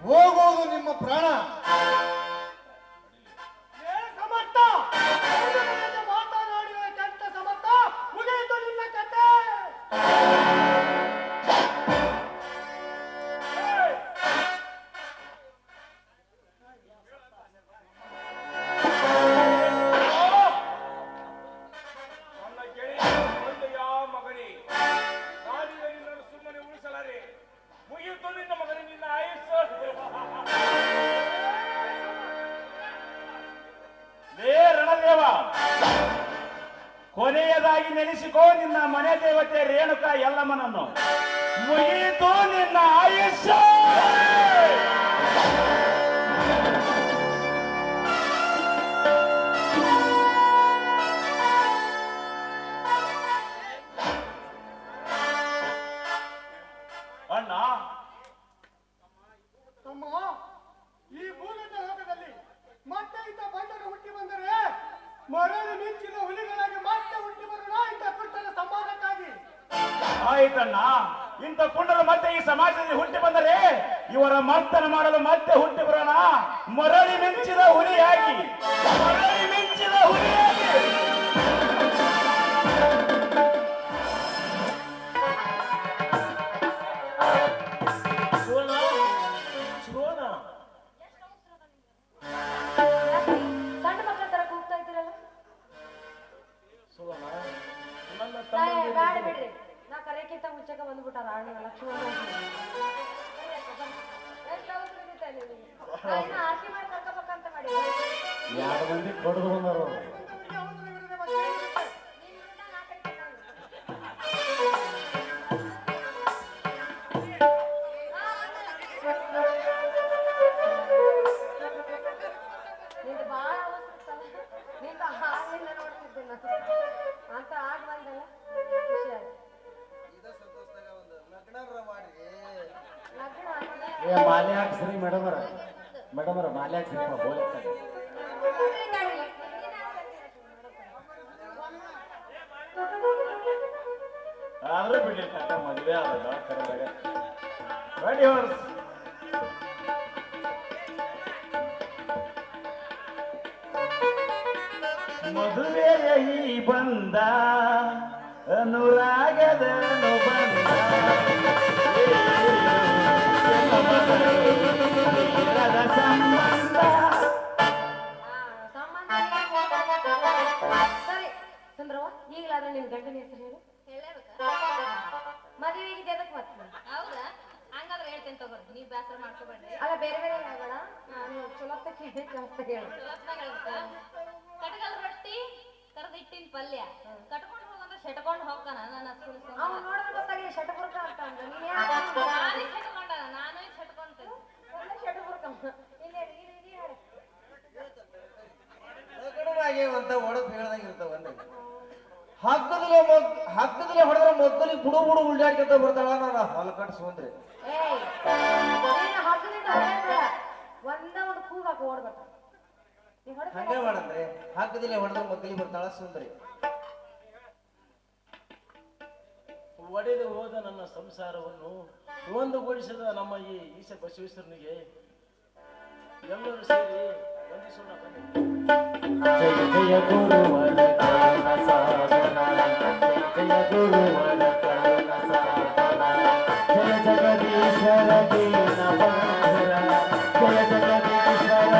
ಹೋಗೋದು ನಿಮ್ಮ ಪ್ರಾಣ. ಏ ಸಮರ್ಥ, ಮಾತನಾಡಿದ ಕೆಟ್ಟ ಸಮರ್ಥ, ಮುಗಿಯಿತು ನಿನ್ನ ಕತೆ. ನನ್ನ ಗೆಳೆಯ ಒಳ್ಳೆಯ ಮಗನೇ, ನಾನೀಗ ನಿನ್ನನ್ನು ಸುಮ್ಮನೆ ಉಳಿಸಲಾರೆ. ಮುಗಿಯಿತು ನಿನ್ನ ಮಗನೇ, ನಿನ್ನ ಆಯುಷ್ಯ. ಲೇ ರಣದೇವ, ಕೊನೆಯದಾಗಿ ನೆನೆಸಿಕೋ ನಿನ್ನ ಮನೆ ದೇವತೆ ರೇಣುಕಾ ಯಲ್ಲಮ್ಮನನ್ನು. ಮುಗಿಯಿತು ನಿನ್ನ ಆಯುಷ್ಯ. ಅಣ್ಣ, ತಮ್ಮ, ಈ ಭೂಗತ ಲೋಕದಲ್ಲಿ ಮತ್ತೆ ಇಂಥ ಬಂಡರು ಹುಟ್ಟಿ ಬಂದರೆ ಮರಳಿ ಮಿಂಚಿದ ಹುಲಿಗಳಾಗಿ ಮತ್ತೆ ಹುಟ್ಟಿ ಬರೋಣ ಇಂಥ ಪುಟ್ಟನ ಸಮಾನಕ್ಕಾಗಿ. ಆಯ್ತಣ್ಣ, ಇಂಥ ಪುಂಡರು ಮತ್ತೆ ಈ ಸಮಾಜದಲ್ಲಿ ಹುಟ್ಟಿ ಬಂದರೆ ಇವರ ಮರ್ತನ ಮಾಡಲು ಮತ್ತೆ ಹುಟ್ಟಿ ಬರೋಣ ಮರಳಿ ಮಿಂಚಿದ ಹುಲಿಯಾಗಿ. ಮರಳಿ ಮಿಂಚಿದ ಹುಲಿಯಾಗಿ. ಶಿವನ ಶಿವನ ಸಣ್ಣ ಮಕ್ಕಳ ತರ ಕೂಗ್ತಾ ಇದ್ದೀರಲ್ಲ? ಶಿವನ ನನ್ನ ಬೇಡ ಬಿಡ್ರಿ, ನಾ ಕರೆಯಕ್ಕಿಂತ ಮುಂಚೆಗೆ ಬಂದ್ಬಿಟ್ಟಾರ ಅಣ್ಣ ಲಕ್ಷ್ಮಣ. ಎಷ್ಟು ಅವಸರ ಇರುತ್ತೆ ನಿಮಗೆ? ನಾ ಆರ್ತಿ ಮಾಡಿ ಕರ್ಕೋಬೇಕಂತ ಮಾಡಿ 2 ಮಂದಿ ಕೊಡದು ಬಂದರು. ನಿಂದು ಬಾಳ ಅವಸರ ನಿಂದ ಹಾಲಿಂದ ನೋಡ್ತಿದ್ದೆ ನಾನು ಅಂತ ಆಗ ಬಂದಲ್ಲ, ಖುಷಿ ಆಯ್ತು. ಲಗ್ನ ಮಾಲೆ ಹಾಕ್ಸ್ರಿ ಮೇಡಮರ, ಮೇಡಮರ ಮಾಲೆ ಹಾಕ್ಸ್ರಿ ಬೋಲತ್ತಾರೆ. ಆದ್ರೆ ಬಿಡ್ಲಿ ಕಟ್ಟ ಮದುವೆ ಆದಾಗ ಕರೆದಾಗ ರೆಡಿ ಹೊರ್ಸ್. ಮದುವೆಯ ಈ ಬಂದ ಅನುರಾಗದ ಬಂದ ಸಂಬಂಧ. ಸರಿ ಚಂದ್ರವ್ವ, ಈಗಲಾದ್ರೆ ನಿನ್ ಗಂಡನ ಹೆಸರು ಹೇಳು. ಮದುವೆಗೆ ಅದಕ್ಕೆ ಮತ್ತೆ ಹೌದಾ? ಹಂಗಾದ್ರೆ ಹೇಳ್ತೇನೆ ತಗೋರಿ, ನೀವ್ ಬೇಸರ ಮಾಡ್ಕೋಬೇಡ್ರಿ. ಅಲ್ಲ ಬೇರೆ ಬೇರೆ ಹೇಳಬೇಡ, ನಾನು ಚಲೋತ್ತ ಕೇಳಿ ಚಲೋತ್ತ ಹೇಳು. ಕಟಗಲ್ ರೊಟ್ಟಿ, ಕರ್ದಿಟ್ಟಿನ ಪಲ್ಯ, ಕಟ್ಕೊಂಡು ಹೋಗಂದ್ರೆ ಶೆಟ್ಕೊಂಡು ಹೋಗ್ತಾನ ನನ್ನ ಅವ್ನು ನೋಡಿದ್ರೆ ಗೊತ್ತಾಗಿದೆ ಶಟಪುರ್ಕ ಅಂತ ಅಂದ ನೀನ್ ನಾನೇ ಶೆಟ್ಕೊಂಡ ನಾನೇ ಶೆಟ್ಕೊಂತೇನೆ ಶಟಪುರ್ಕ ಇಲ್ಲ ಅಂತ ಒಡಕ್ ಹೇಳ್ದಂಗ ಇರ್ತಾವನ್ರಿ ಹಗ್ಗದಲ್ಲೇ ಹೊಡೆದ್ರೆ ಮೊದಲಿಗೆ ಬುಡು ಬುಡು ಉಲ್ಡಾಡ್ಕೊಂತ ಬರ್ತಾಳ ನಾನು ಹೊಲಕಟ್ ಸುಂದ್ರಿ ಏಯ್ ನೀನು ಹಗ್ಗದಿಂದ ಹೊಡೆಯಲ್ಲ ಒಂದ ಒಂದು ಕೂಗಾಕ ಓಡ್ಬೇಕ ಹಂಗೆ ಮಾಡಂದ್ರೆ ಹಗ್ಗದಲ್ಲೇ ಹೊಡೆದ್ರೆ ಮೊದಲಿಗೆ ಬರ್ತಾಳ ಸುಂದ್ರಿ ಒಡೆದು ಹೋದ ನನ್ನ ಸಂಸಾರವನ್ನು ಒಂದುಗೂಡಿಸಿದ ನಮ್ಮ ಈ ಈಶ ಬಸವೇಶ್ವರನಿಗೆ ಎಲ್ಲರೂ ಸೇರಿ ವಂದಿಸೋಣ ಬನ್ನಿ. ಜಯ ಜಯ ಗುರುವರ ಕರುಣ ಸಾಧನ ಜಯ ಗುರುವರ ಕರುಣ ಸಾಧನ ಜಯ ಜಗದೀಶ್ವರ ದೀನ ಬಂಧುರ ಜಯ ಜಗದೀಶ್ವರ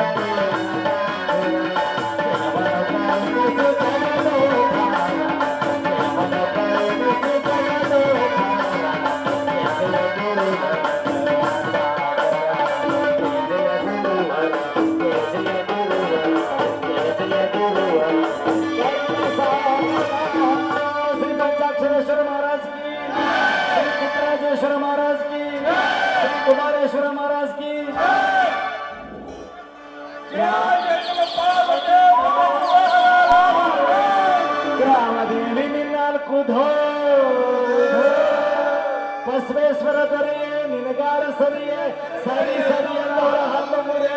श्री पंचाक्षरेश्वर महाराज की श्री कुटराजेश्वर महाराज की श्री कुमारेश्वर महाराज की ಗ್ರಾಮದೇವಿ ನಿನ್ನಾಲ್ಕು ಬಸವೇಶ್ವರ ದೊರೆಯೇ ನಿನಗಾರ ಸರಿಯೇ ಸರಿ ಸರಿ ಎಲ್ಲವರ ಹಲ್ಲು ಮುರೆ